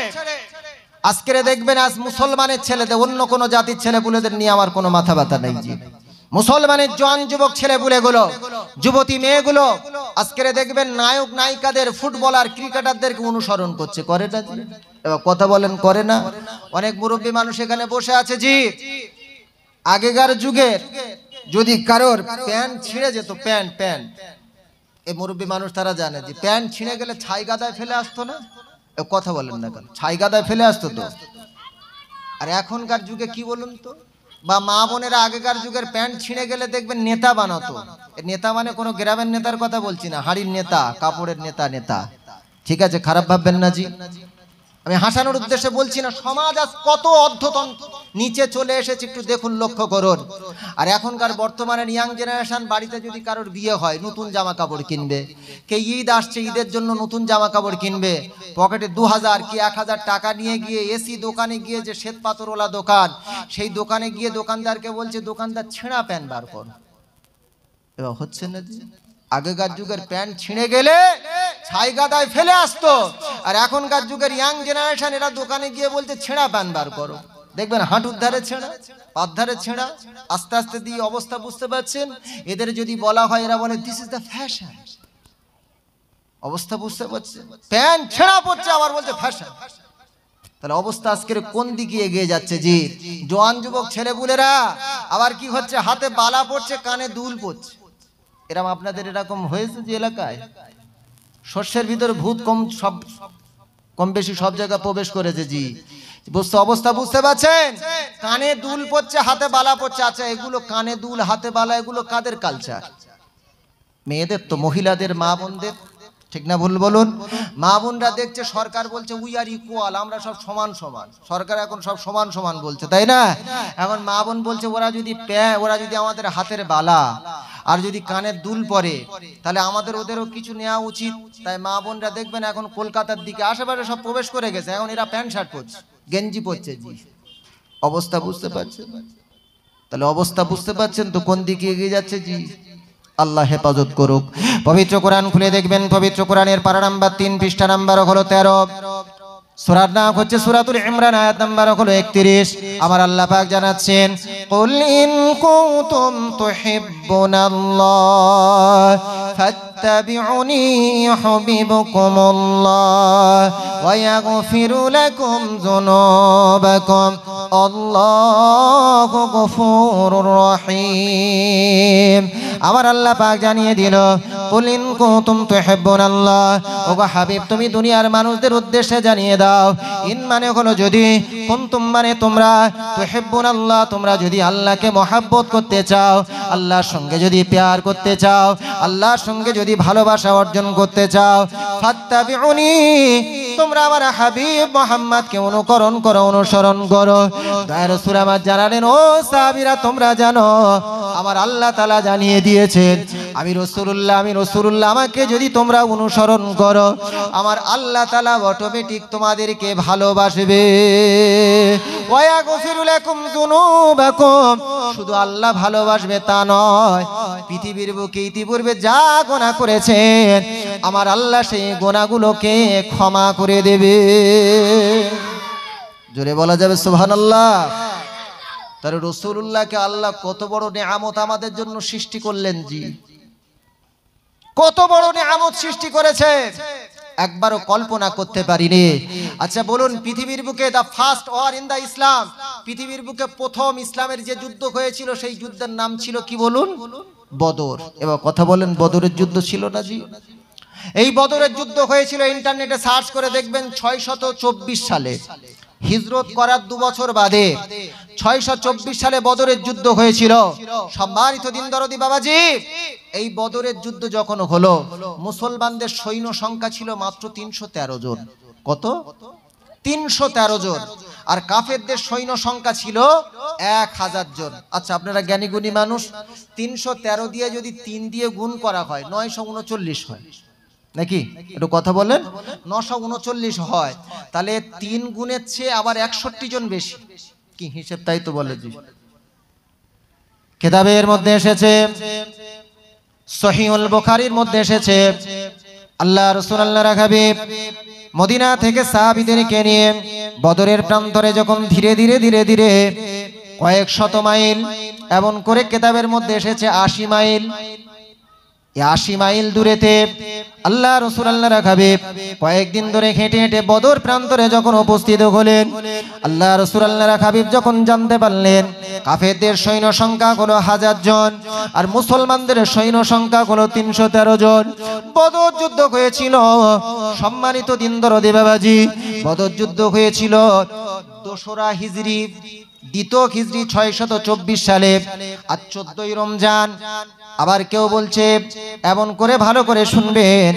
আজকের দেখবেন আজ মুসলমানের ছেলেদের অন্য কোন জাতির ছেলেপুলেদের নিয়ে আমার কোনো মাথা ব্যথা নেই জি। মুসলমানের জওয়ান যুবক ছেলেপুলেগুলো, যুবতী মেয়েগুলো আজকের দেখবেন নায়ক নায়িকাদের, ফুটবলার, ক্রিকেটারদেরকে অনুসরণ করছে, করে না জি? এবার কথা বলেন, করে না? অনেক মুরব্বী মানুষ এখানে বসে আছে জি। আগেকার যুগের যদি কারোর প্যান্ট ছিঁড়ে যেত, প্যান্ট এই মুরব্বী মানুষ তারা জানে যে প্যান্ট ছিঁড়ে গেলে ছাই গাদায় ফেলে আসতো না? কথা বলেন না কেন? ছাই গাদায় ফেলে আসতো তো। আর এখনকার যুগে কি বলুন তো, বা মা বোনেরা আগেকার যুগের প্যান্ট ছিঁড়ে গেলে দেখবেন নেতা বানাতো। নেতা মানে কোনো গ্রামের নেতার কথা বলছি না, হাড়ির নেতা, কাপড়ের নেতা। ঠিক আছে, খারাপ ভাববেন না জি। আমি হাসানোর উদ্দেশ্যে বলছি না। সমাজ আজ কত অধঃপতন নিচে চলে এসেছে একটু দেখুন, লক্ষ্য করুন। আর এখনকার বর্তমানের ইয়াং জেনারেশন, বাড়িতে যদি কারোর বিয়ে হয় নতুন জামা কাপড় কিনবে, কে ঈদ আসছে ঈদের জন্য নতুন জামা কাপড় কিনবে, পকেটে 2000 কি 1000 টাকা নিয়ে গিয়ে এসি দোকানে গিয়ে, যে শ্বেত পাথরওয়ালা দোকান, সেই দোকানে গিয়ে দোকানদারকে বলছে, দোকানদার ছেঁড়া প্যান্ট বার কর। এবার হচ্ছে না জি। আগেকার যুগের প্যান্ট ছিঁড়ে গেলে ছাই গাদায় ফেলে আসতো, আর এখনকার যুগের ইয়াং জেনারেশন এরা দোকানে গিয়ে বলতে ছেঁড়া প্যান্ট বার করো। দেখবেন হাঁটুর ধারে ছেঁড়া, পার ধারে ছেঁড়া। আস্তে আস্তে দিয়ে অবস্থা বুঝতে পারছেন। এদের যদি বলা হয় এরা বলে দিস ইজ দ্য ফ্যাশন। অবস্থা বুঝতে পারছেন? প্যান্ট ছেঁড়া পড়ছে আবার বলছে ফ্যাশন। তাহলে অবস্থা আজকের কোন দিকে এগিয়ে যাচ্ছে জি। জওয়ান যুবক ছেলেপুলেরা আবার কি হচ্ছে, হাতে বালা পড়ছে, কানে দুল পড়ছে। এরকম আপনাদের এরকম হয়েছে যে এলাকায়? শস্যের ভিতরে ভূত কম বেশি সব জায়গায় প্রবেশ করেছে জি। অবস্থা বুঝতে পারছেন? কানে দুল পড়ছে, হাতে বালা পড়ছে। আচ্ছা, এগুলো কানে দুল হাতে বালা এগুলো কাদের কালচার? মেয়েদের তো, মহিলাদের, মা বোনদের। ঠিক না ভুল বলুন? মা বোনরা দেখছে সরকার বলছে উই আর ইকুয়াল, আমরা সব সমান। সরকার এখন সব সমান বলছে, তাই না? এখন মা বোন বলছে ওরা যদি আমাদের হাতের বালা আর যদি কানের দুল পরে, তাহলে আমাদের ওদেরও কিছু নেওয়া উচিত। তাই মা বোনরা দেখবেন এখন কলকাতার দিকে আশেপাশে সব প্রবেশ করে গেছে। এখন এরা প্যান্ট শার্ট পরছে, গেঞ্জি পরছে জি। অবস্থা বুঝতে পারছেন? তাহলে অবস্থা বুঝতে পারছেন তো কোন দিকে এগিয়ে যাচ্ছে জি। আল্লাহ হেফাজত করুক। পবিত্র কোরআন খুলে দেখবেন, পবিত্র কোরআনের পারা নাম্বার 3 পৃষ্ঠা নাম্বার হলো 13। সূরার নাম হচ্ছে সূরাতুল ইমরান, আয়াত নাম্বার হলো 31। আমার আল্লাহ পাক জানাচ্ছেন, কুল ইন কুনতুম তুহিব্বুনাল্লাহ ফাত্তাবিউনি ইউহিব্বুকুমুল্লাহ ওয়া ইয়াগফিরু লাকুম যুনুবাকুম আল্লাহু গফুরুর রহিম। আমার আল্লাহ পাক জানিয়ে দিল, কুল ইন কুনতুম তুহিব্বুনাল্লাহ, ওগো হাবিব তুমি দুনিয়ার মানুষদের উদ্দেশ্যে জানিয়ে দাও, ইন মানে হলো যদি, কুনতুম মানে তোমরা, তুহিব্বুনাল্লাহ তোমরা যদি আল্লাহকে মহব্বত করতে চাও, আল্লাহর সঙ্গে যদি প্যার করতে চাও, আল্লাহর সঙ্গে যদি ভালোবাসা অর্জন করতে চাও, ফাত্তাবিউনি তোমরা আমার হাবিব মুহাম্মদকে অনুসরণ করো। দয়ার রাসূল আমার জানালেন, ও সাহাবীরা তোমরা জানো আমার আল্লাহ তাআলা জানিয়ে দিয়েছেন আমি রাসূলুল্লাহ আমাকে যদি তোমরা অনুসরণ করো, আমার আল্লাহ তাআলা অটোমেটিক তোমাদেরকে ভালোবাসবে। ওয়া ইয়াগফিরু লাকুম যুনুবাকুম, শুধু আল্লাহ ভালোবাসবে তা নয়, পৃথিবীর বুকে ইতিপূর্বে যা গুনাহ করেছেন আমার আল্লাহ সেই গুনাহগুলোকে ক্ষমা করে দেবে। জোরে বলা যাবে সুবহানাল্লাহ। তাহলে রাসূলুল্লাহকে আল্লাহ কত বড় নিয়ামত আমাদের জন্য সৃষ্টি করলেন জি। কত বড় নিয়ামত সৃষ্টি করেছে একবারও কল্পনা করতে পারিনি। আচ্ছা বলুন, পৃথিবীর বুকে the first war in the Islam, পৃথিবীর বুকে প্রথম ইসলামের যে যুদ্ধ হয়েছিল সেই যুদ্ধের নাম ছিল কি বলুন? বদর। এবার কথা বলেন, বদরের যুদ্ধ ছিল না জি? এই বদরের যুদ্ধ হয়েছিল, ইন্টারনেটে সার্চ করে দেখবেন 624 সালে, হিজরত করার 2 বছর বাদে 624 সালে বদরের যুদ্ধ হয়েছিল। সম্মানিত দিন দরদি বাবাজি, এই বদরের যুদ্ধ যখন হলো, মুসলমানদের সৈন্য সংখ্যা ছিল মাত্র 313 জন। কত? 313 জন। আর কাফেরদের সৈন্য সংখ্যা ছিল 1000 জন। আচ্ছা আপনারা জ্ঞানী গুণী মানুষ, 313 দিয়ে যদি 3 দিয়ে গুণ করা হয় 939 হয়। নাকি? একটু কথা বলেন। 939 হয়, তাহলে 3 গুণের চেয়ে আবার 61 জন বেশি। কি হিসেব তাই তো বলে জি। কিতাবের মধ্যে এসেছে, সহিহুল বুখারীর মধ্যে এসেছে, আল্লাহ রাসূল আল্লাহর হাবিব মদিনা থেকে সাহাবীদেরকে নিয়ে বদরের প্রান্তরে যখন ধীরে ধীরে ধীরে ধীরে কয়েক শত মাইল, এমন করে কিতাবের মধ্যে এসেছে 80 মাইল, 80 মাইল দূরেতে আল্লাহ রাসূল আল্লাহর হাবিব কয়েকদিন ধরে হেঁটে হেঁটে বদর প্রান্তরে যখন উপস্থিত হলেন, আল্লাহ রাসূল আল্লাহর হাবিব যখন জানতে পারলেন কাফেরদের সৈন্য সংখ্যা হলো 1000 জন আর মুসলমানদের সৈন্য সংখ্যা হলো 313 জন। বদর যুদ্ধ হয়েছিল, সম্মানিত দিন দরদি বাবাজি, বদর যুদ্ধ হয়েছিল 2রা হিজরি, দ্বিতীয় হিজরি 624 সালে আর 14ই রমজান। আবার কেউ বলছে, এমন করে ভালো করে শুনবেন,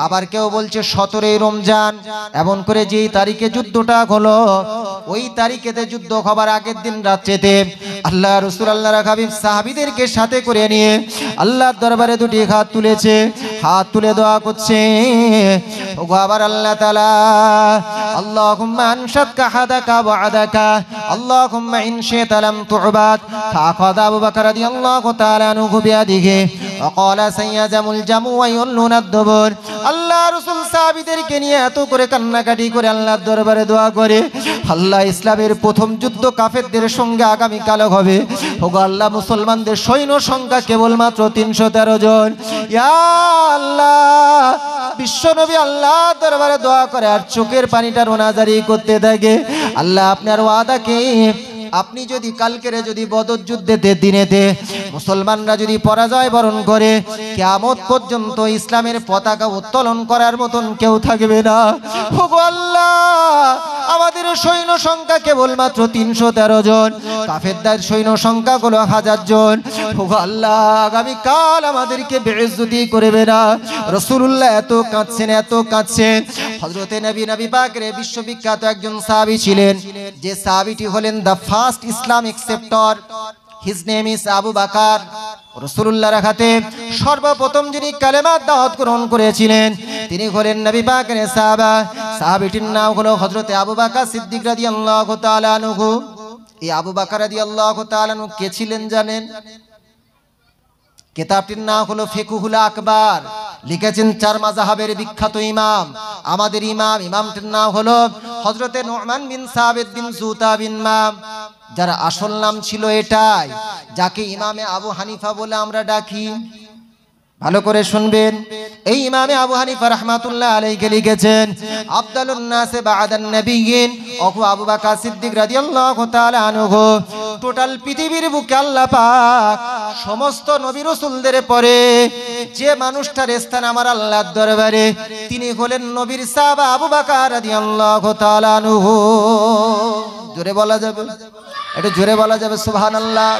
আবার কেউ বলছে 17ই রমজান। এমন করে যেই তারিখে যুদ্ধটা হলো, ওই তারিখেতে যুদ্ধ হবার আগের দিন রাত্রেতে আল্লাহ রাসূল আল্লাহর হাবিব সাহাবীদেরকে সাথে করে নিয়ে আল্লাহর দরবারে দুটি হাত তুলেছে, হাত তুলে দোয়া করছে, ওগো আবার আল্লাহ তাআলা, আল্লাহুম্মা আনশাদকা হাদাকা ওয়া আদাকা, আল্লাহুম্মা ইন শি'তা লাম তু'বাদ। ফাআখাযা আবু বকর রাদিয়াল্লাহু তাআলা আনহু বিয়াদিহি ওয়া ক্বালা সাইয়াজামুল জামু ওয়া ইউল্লুনাদ দুবুর। আল্লাহ রাসূল সাহাবীদেরকে নিয়ে এত করে কান্নাকাটি করে আল্লাহর দরবারে দোয়া করে, আল্লাহ ইসলামের প্রথম যুদ্ধ কাফেরদের সঙ্গে আগামী কাল হবে, ওগো আল্লাহ মুসলমানদের সৈন্য সংখ্যা কেবলমাত্র 313 জন। ইয়া আল্লাহ, বিশ্বনবী আল্লাহর দরবারে দোয়া করে আর চোখের পানিটা রোনাজারি করতে থাকে, আল্লাহ আপনার ওয়াদাকে আপনি যদি কালকের যদি বদর যুদ্ধেতে দিনেতে মুসলমানরা যদি পরাজয় বরণ করে, কিয়ামত পর্যন্ত ইসলামের পতাকা উত্তোলন করার মতন কেউ থাকবে না। ওগো আল্লাহ, আমাদের সৈন্য সংখ্যা কেবলমাত্র 313 জন, কাফেরদের সৈন্য সংখ্যা হলো 1000 জন। ওগো আল্লাহ, আগামী কাল আমাদেরকে বেইজ্জতি করবে না। রাসূলুল্লাহ এত কাঁদছেন, এত কাঁদছেন। হযরতে নবী পাকের বিশ্ববিখ্যাত একজন সাহাবী ছিলেন, যে সাহাবীটি হলেন the first Islamic sector, his name is Abu Bakr. রাসূলুল্লাহর হাতে সর্বপ্রথম যিনি কালেমার দাওয়াত গ্রহণ করেছিলেন তিনি হলেন নবী পাকের সাহাবা, সাহাবীটির নাম হলো হযরতে আবু বকর সিদ্দিক রাদিয়াল্লাহু তাআলা আনহু। এই আবু বকর রাদিয়াল্লাহু তাআলা আনহু কে ছিলেন জানেন? কিতাবটির নাম হলো ফিকহুল আকবার, লিখেছেন 4 মাযহাবের বিখ্যাত ইমাম, আমাদের ইমামটির নাম হলো হযরতে নু'মান বিন সাবিত বিন জুতা বিন মাম, যার আসল নাম ছিল এটাই, যাকে ইমামে আবু হানিফা বলে আমরা ডাকি। ভালো করে শুনবেন, এই ইমামে আবু হানিফা রাহমাতুল্লাহ আলাইহি লিখেছেন আফদালুন নাসে বা'দান নবিয়্যিন ওহু আবু বকর সিদ্দিক রাদিয়াল্লাহু তাআলা আনহু। টোটাল পৃথিবীর বুকে আল্লাহ পাক সমস্ত নবী রাসূলদের পরে যে মানুষটার স্থান আমার আল্লাহর দরবারে, তিনি হলেন নবীর সাহাবা আবু বকর রাদিয়াল্লাহু তাআলা আনহু। জোরে বলা যাবে? একটু জোরে বলা যাবে সুবহানাল্লাহ।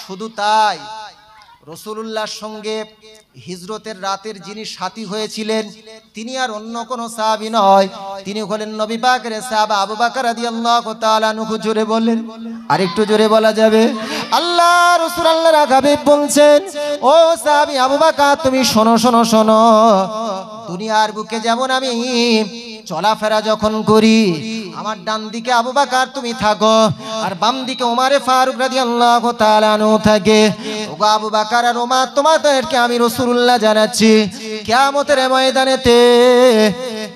শুধু তাই, রাসূলুল্লাহর সঙ্গে হিজরতের রাতের যিনি সাথী হয়েছিলেন তিনি আর অন্য কোন সাহাবী নয়, তিনি হলেন নবী পাকের সাহাবা আবু বকর রাদিয়াল্লাহু তাআলা আনহু। জোরে বলেন, আরেকটু জোরে বলা যাবে? আল্লাহ রাসূল আল্লাহর হাবিব বলছেন, ও সাহাবী আবু বকর, তুমি শোনো শোনো শোনো, দুনিয়ার বুকে যেমন আমি চলাফেরা যখন করি, আমার ডান দিকে আবু বকর তুমি থাকো আর বাম দিকে ওমর ফারুক রাদিয়াল্লাহু তাআলা আনহু থাকে। ওগো আবু বকর আর ওমর, তোমাদেরকে আমি রাসূলুল্লাহ জানাচ্ছি, কিয়ামতের ময়দানেতে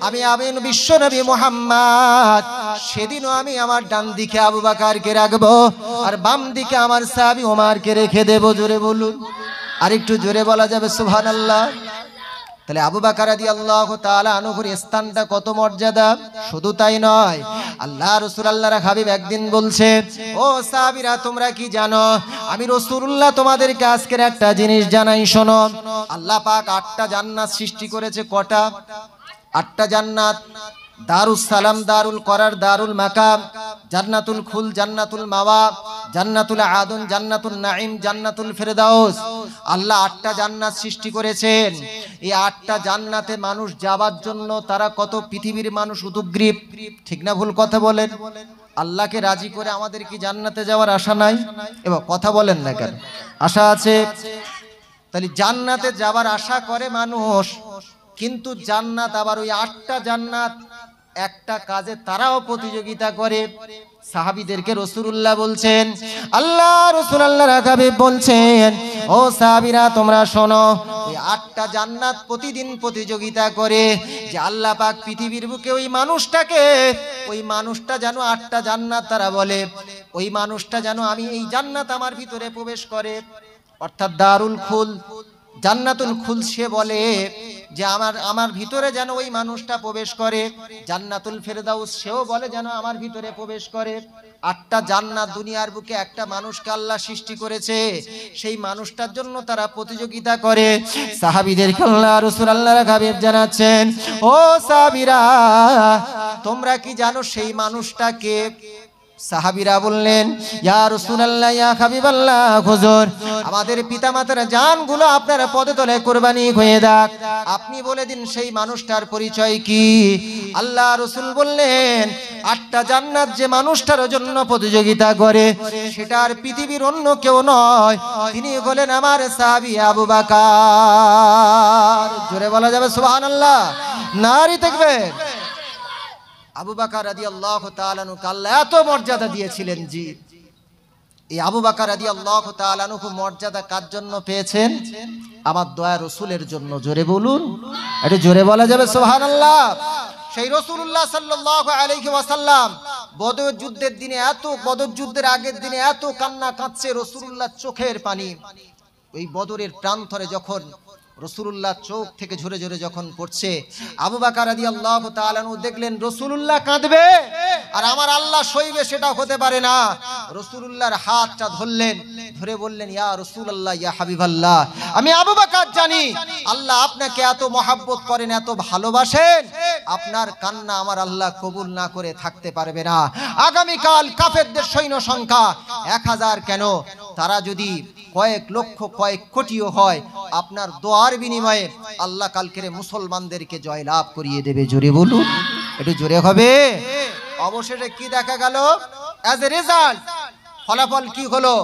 আমি বিশ্বনবী মুহাম্মদ, সেদিনও আমি আমার ডান দিকে আবু বকরকে রাখবো আর বাম দিকে আমার সাহাবী ওমরকে রেখে দেব। জোরে বলুন, আরেকটু জোরে বলা যাবে সুবহানাল্লাহ। তাহলে আবু বকর রাদিয়াল্লাহু তাআলা আনহুর স্থানটা কত মর্যাদা। শুধু তাই নয়, আল্লাহ রাসূল আল্লাহর হাবিব একদিন বলছে, ও সাহাবীরা তোমরা কি জানো, আমি রাসূলুল্লাহ তোমাদেরকে আজকের একটা জিনিস জানাই, শোনো। আল্লাহ পাক 8টা জান্নাত সৃষ্টি করেছে। কটা? 8টা জান্নাত। দারুস সালাম, দারুল করার, দারুল মাকাম, জান্নাতুল খুল, জান্নাতুল মাওয়া, জান্নাতুল আদন, জান্নাতুল নাঈম, জান্নাতুল ফেরদাউস। আল্লাহ 8টা জান্নাত সৃষ্টি করেছেন। এই 8টা জান্নাতে মানুষ যাবার জন্য তারা কত পৃথিবীর মানুষ উদগ্রীব, ঠিক না ভুল কথা বলেন? আল্লাহকে রাজি করে আমাদের কি জান্নাতে যাওয়ার আশা নাই? এবার কথা বলেন না কেন? আশা আছে। তাহলে জান্নাতে যাবার আশা করে মানুষ, কিন্তু জান্নাত আবার ওই 8টা জান্নাত একটা কাজে তারাও প্রতিযোগিতা করে। সাহাবীদেরকে রাসূলুল্লাহ বলছেন, আল্লাহ রাসূল আল্লাহর হাবিব বলছেন, ও সাহাবীরা তোমরা শোনো, ওই 8টা জান্নাত প্রতিদিন প্রতিযোগিতা করে যে আল্লাহ পাক পৃথিবীর বুকে ওই মানুষটা যেন 8টা জান্নাত, তারা বলে ওই মানুষটা যেন আমি এই জান্নাত আমার ভিতরে প্রবেশ করে, অর্থাৎ দারুল খুল, জান্নাতুল খুল। সে বলে যে আমার ভিতরে যেন ওই মানুষটা প্রবেশ করে। জান্নাতুল ফেরদাউস সেও বলে যেন আমার ভিতরে প্রবেশ করে। 8টা জান্নাত দুনিয়ার বুকে একটা মানুষকে আল্লাহ সৃষ্টি করেছে, সেই মানুষটার জন্য তারা প্রতিযোগিতা করে। সাহাবীদেরকে আল্লাহ রাসূল আল্লাহর হাবিব জানাচ্ছেন, ও সাহাবীরা তোমরা কি জানো সেই মানুষটাকে? সাহাবীরা বললেন, ইয়া রাসূলুল্লাহ, ইয়া হাবিবাল্লাহ, হুজুর আমাদের পিতামাতার জানগুলো আপনার পদতলে কুরবানি হয়ে যাক, আপনি বলে দিন সেই মানুষটার পরিচয় কি? আল্লাহ রাসূল বললেন, 8টা জান্নাত যে মানুষটার জন্য প্রতিযোগিতা করে সেটা আর পৃথিবীর অন্য কেউ নয়, তিনি হলেন আমার সাহাবী আবু বকর। জোরে বলা যাবে সুবহানাল্লাহ, নারী তাকবীর। আবু বকর রাদিয়াল্লাহু তাআলা আনহু আল্লাহ এত মর্যাদা দিয়েছিলেন। জি, এই আবু বকর রাদিয়াল্লাহু তাআলা আনহু মর্যাদা কার জন্য পেয়েছেন? আমার দয়ার রাসূলের জন্য। জোরে বলুন, একটু জোরে বলা যাবে সুবহানাল্লাহ। সেই রাসূলুল্লাহ সাল্লাল্লাহু আলাইহি ওয়াসাল্লাম বদর যুদ্ধের দিনে বদর যুদ্ধের আগের দিনে এত কান্না কাঁদছে রাসূলুল্লাহ, চোখের পানি ওই বদরের প্রান্তরে যখন রাসূলুল্লাহ চোখ থেকে ঝরে ঝরে যখন পড়ছে, আবু বকর রাদিয়াল্লাহু তাআলা আনহু দেখলেন রাসূলুল্লাহ কাঁদবে আর আমার আল্লাহ সইবে, সেটা হতে পারে না। রাসূলুল্লাহর হাতটা ধরলেন, ধরে বললেন, ইয়া রাসূলুল্লাহ, ইয়া হাবিবাল্লাহ, আমি আবু বকর জানি আল্লাহ আপনাকে এত মহব্বত করেন, এত ভালোবাসেন, আপনার কান্না আমার আল্লাহ কবুল না করে থাকতে পারবে না। আগামীকাল কাফেরদের সৈন্য সংখ্যা 1000 কেন, তারা যদি কয়েক লক্ষ কয়েক কোটিও হয়, আপনার দোয়ার বিনিময়ে আল্লাহ কালকের মুসলমানদেরকে জয়লাভ করিয়ে দেবে। জোরে বলুন, একটু জোরে হবে। অবশেষে কি দেখা গেল? অ্যাজ এ রেজাল্ট, ফলাফল কি হলো?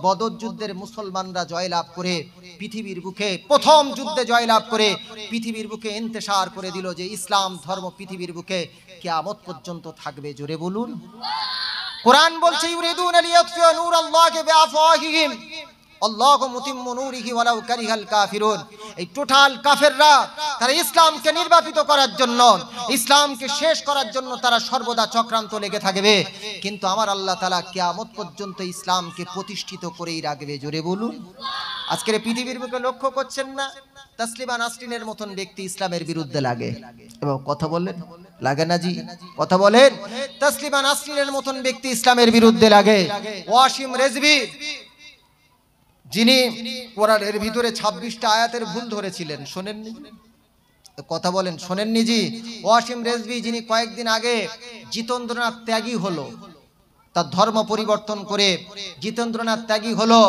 বদর যুদ্ধের মুসলমানরা জয়লাভ করে পৃথিবীর বুকে প্রথম যুদ্ধে জয়লাভ করে পৃথিবীর বুকে ইন্তেশার করে দিল যে ইসলাম ধর্ম পৃথিবীর বুকে কিয়ামত পর্যন্ত থাকবে। জোরে বলুন। কোরআন বলছে, ইউরিদুনা লিয়াতফিউ নূরাল্লাহি বিআফওয়াহিহিম আল্লাহু মুতিম্মু নূরিহি ওয়ালাউ কারিহাল কাফিরুন। এই টোটাল কাফেররা তারা ইসলামকে নির্বাপিত করার জন্য, ইসলামকে শেষ করার জন্য তারা সর্বদা চক্রান্ত লেগে থাকবে, কিন্তু আমার আল্লাহ তাআলা কিয়ামত পর্যন্ত ইসলামকে প্রতিষ্ঠিত করেই রাখবে। জোরে বলুন। আজকের পৃথিবীর বুকে লক্ষ্য করছেন না, তাসলিমা নাসরিনের মতন ব্যক্তি ইসলামের বিরুদ্ধে লাগে, এবং কথা বলেন লাগে না? জি, কথা বলেন। তাসলিমা নাসরিনের মতন ব্যক্তি ইসলামের বিরুদ্ধে লাগে। ওয়াসিম রেজভী, যিনি কোরআনের ভিতরে 26টা আয়াতের ভুল ধরেছিলেন, শোনেননি? কথা বলেন, শোনেননি? জি, ওয়াসিম রেজভী, যিনি কয়েকদিন আগে জিতেন্দ্রনাথ ত্যাগী হলো, তার ধর্ম পরিবর্তন করে জিতেন্দ্রনাথ ত্যাগী হলো।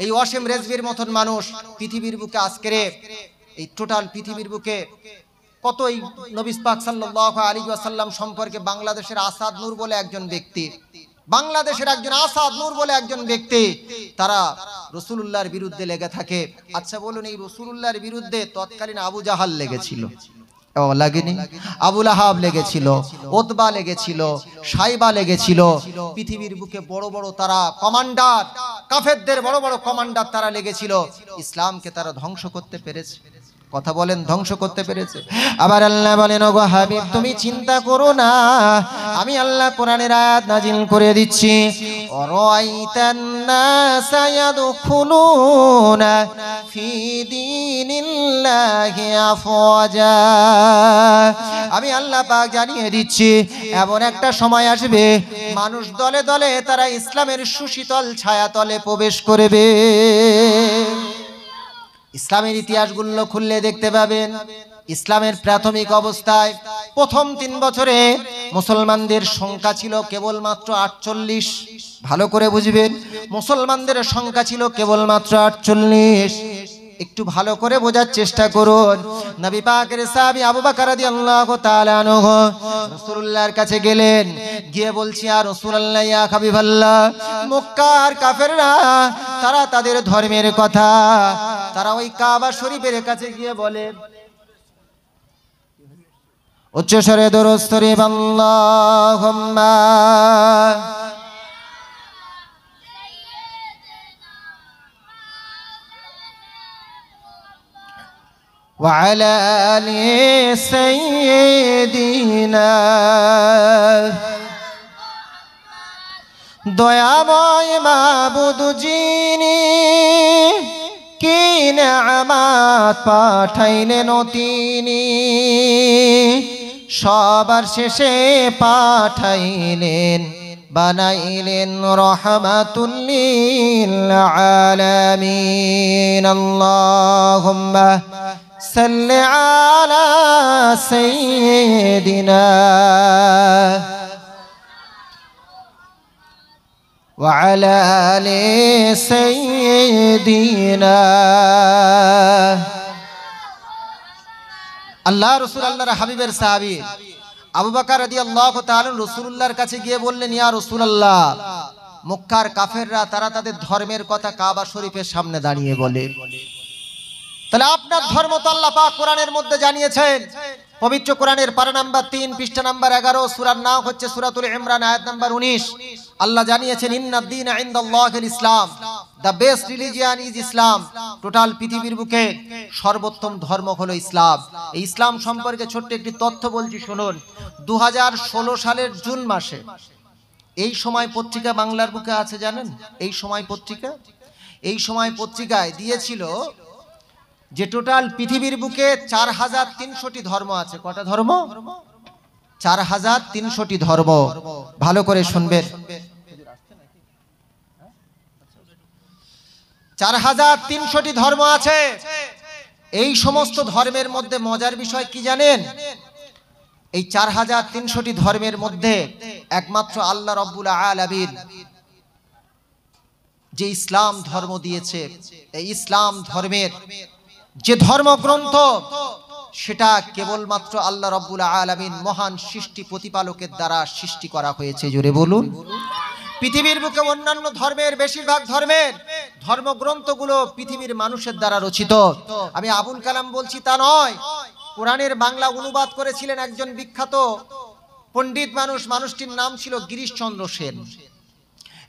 এই ওয়াসিম রেজভীর মতন মানুষ পৃথিবীর বুকে আজকের এই টোটাল পৃথিবীর বুকে কত এই নবী পাক সাল্লাল্লাহু আলাইহি ওয়াসাল্লাম সম্পর্কে বাংলাদেশের আসাদ নূর বলে একজন ব্যক্তি, বাংলাদেশের একজন আসাদ নূর বলে একজন ব্যক্তি, তারা রাসূলুল্লাহর বিরুদ্ধে লেগে থাকে। আচ্ছা বলুন, এই রাসূলুল্লাহর বিরুদ্ধে তৎকালীন আবু জাহাল লেগেছিল, লাগেনি? আবু লাহাব লেগেছিল, উতবা লেগেছিল, সাইবা লেগেছিল। পৃথিবীর বুকে বড় বড় তারা কমান্ডার, কাফেরদের বড় বড় কমান্ডার তারা লেগেছিল। ইসলামকে তারা ধ্বংস করতে পেরেছে। কথা বলেন, ধ্বংস করতে পেরেছে। আবার আল্লাহ বলেন, ওগো হাবিব তুমি চিন্তা করো না, আমি আল্লাহ কোরআনের আয়াত নাজিল করে দিচ্ছি। অরাইতান নাসা ইয়াদখুলুনা ফি দীনিল্লাহি আফওয়াজা। আমি আল্লাহ পাক জানিয়ে দিচ্ছি, এমন একটা সময় আসবে মানুষ দলে দলে তারা ইসলামের সুশীতল ছায়াতলে প্রবেশ করবে। ইসলামের ইতিহাসগুলো খুললে দেখতে পাবেন, ইসলামের প্রাথমিক অবস্থায় প্রথম 3 বছরে মুসলমানদের সংখ্যা ছিল কেবলমাত্র 48। ভালো করে বুঝবেন, মুসলমানদের সংখ্যা ছিল কেবলমাত্র 48। একটু ভালো করে বোঝার চেষ্টা করুন। নবী পাকের সাহাবী আবু বকর রাদিয়াল্লাহু তাআলা আনহু রাসূলুল্লাহর কাছে গেলেন, গিয়ে বলছি, ইয়া রাসূলুল্লাহ, ইয়া হাবিবাল্লাহ, মক্কার কাফেররা তারা তাদের ধর্মের কথা তারা ওই কাবা শরীফের কাছে গিয়ে বলে, উচ্চ স্বরে দরুদ শরীফ আল্লাহুম্মা ওয়া আলা আলি সাইয়্যিদিনা। দয়াময় মাবুদ যিনি কি নিয়ামত পাঠাইলেন তিনি, সবার শেষে পাঠাইলেন বানাইলেন রাহমাতুল লিল আলামিন। আল্লাহুম্মা সাল্লি আলা সাইয়্যিদিনা ওয়া আলা আলি সাইয়্যিদিনা। আল্লাহ রাসূল আল্লাহর হাবিবের সাহাবী আবু বকর রাদিয়াল্লাহু তাআলা রাসূলুল্লাহর কাছে গিয়ে বললেন, ইয়া রাসূলুল্লাহ, মক্কার কাফেররা তারা তাদের ধর্মের কথা কাবা শরীফের সামনে দাঁড়িয়ে বলে, তাহলে আপনার ধর্ম তো আল্লাহ পাক কোরআনের মধ্যে জানিয়েছেন। পবিত্র কোরআনের পারা নাম্বার 3 পৃষ্ঠা নাম্বার 11, সূরার নাম হচ্ছে সূরাতুল ইমরান, আয়াত নাম্বার 19। আল্লাহ জানিয়েছেন, ইন্নাদ দীনা ইনদাল্লাহিল ইসলাম, the best religion is Islam. Total পৃথিবীর বুকে সর্বোত্তম ধর্ম হলো ইসলাম। এই ইসলাম সম্পর্কে ছোট্ট একটি তথ্য বলছি শুনুন। 2016 সালের জুন মাসে এই সময় পত্রিকা বাংলার বুকে আছে জানেন? এই সময় পত্রিকায় দিয়েছিল যে টোটাল পৃথিবীর বুকে 4300টি ধর্ম আছে। কটা ধর্ম? 4300টি ধর্ম। ভালো করে শুনবেন, 4300টি ধর্ম আছে। এই সমস্ত ধর্মের মধ্যে মজার বিষয় কি জানেন? এই 4300টি ধর্মের মধ্যে একমাত্র আল্লাহ রাব্বুল আলামিন যে ইসলাম ধর্ম দিয়েছে, এই ইসলাম ধর্মের যে ধর্মগ্রন্থ, সেটা কেবলমাত্র আল্লাহ রাব্বুল আলামিন মহান সৃষ্টি প্রতিপালকের দ্বারা সৃষ্টি করা হয়েছে। জোরে বলুন। পৃথিবীর বুকে অন্যান্য ধর্মের বেশিরভাগ ধর্মের ধর্মগ্রন্থগুলো পৃথিবীর মানুষের দ্বারা রচিত। আমি আবুল কালাম বলছি তা নয়। কোরআনের বাংলা অনুবাদ করেছিলেন একজন বিখ্যাত পণ্ডিত মানুষটির নাম ছিল গিরিশচন্দ্র সেন।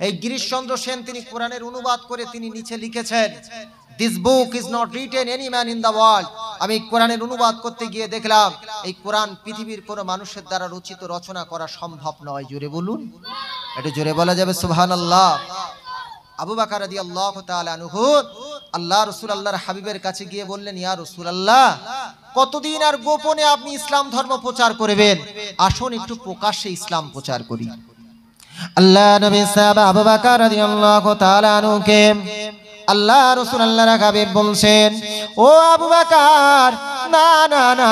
এই গিরিশচন্দ্র সেন তিনি কোরআনের অনুবাদ করে তিনি নিচে লিখেছেন, this book is not written any man in the world. আমি কোরআনের অনুবাদ করতে গিয়ে দেখলাম এই কোরআন পৃথিবীর কোনো মানুষের দ্বারা রচিত রচনা করা সম্ভব নয়। জোরে বলুন, একটু জোরে বলা যাবে সুবহানাল্লাহ। আবু বকর রাদিয়াল্লাহু তাআলা আনহু আল্লাহ রাসূল আল্লাহর হাবিবের কাছে গিয়ে বললেন, ইয়া রাসূলুল্লাহ, কতদিন আর গোপনে আপনি ইসলাম ধর্ম প্রচার করবেন? আসুন একটু প্রকাশ্যে ইসলাম প্রচার করি। আল্লাহ নবী সাহাবা আবু বকর রাদিয়াল্লাহু তাআলা আনহুকে আল্লাহ রাসূল আল্লাহর হাবিব বলছেন, ও আবু বকর, না না না,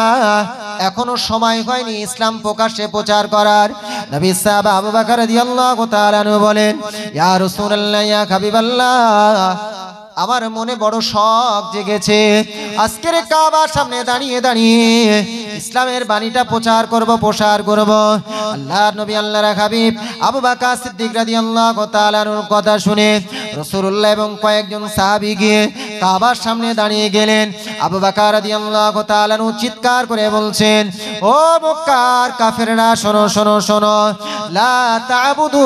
এখনো সময় হয়নি ইসলাম প্রকাশ্যে প্রচার করার। নবী সাহাবা আবু বকর রাদিয়াল্লাহু তাআলা আনহু বলেন, ইয়া রাসূলুল্লাহ, ইয়া হাবিবাল্লাহ, আমার মনে বড় শখ জেগেছে। আজকের কাবার সামনে দাঁড়িয়ে দাঁড়িয়ে ইসলামের বাণীটা প্রচার করব, প্রসার করব। আল্লাহর নবী আল্লাহর হাবিব আবু বকর সিদ্দিক রাদিয়াল্লাহু তাআলার কথা শুনে রাসূলুল্লাহ এবং কয়েকজন সাহাবী গিয়ে কাবার সামনে দাঁড়িয়ে গেলেন। আবু বকর রাদিয়াল্লাহু তাআলা চিৎকার করে বলছেন, ও মক্কার কাফেররা, শোনো শোনো শোনো, লা তা'বুদু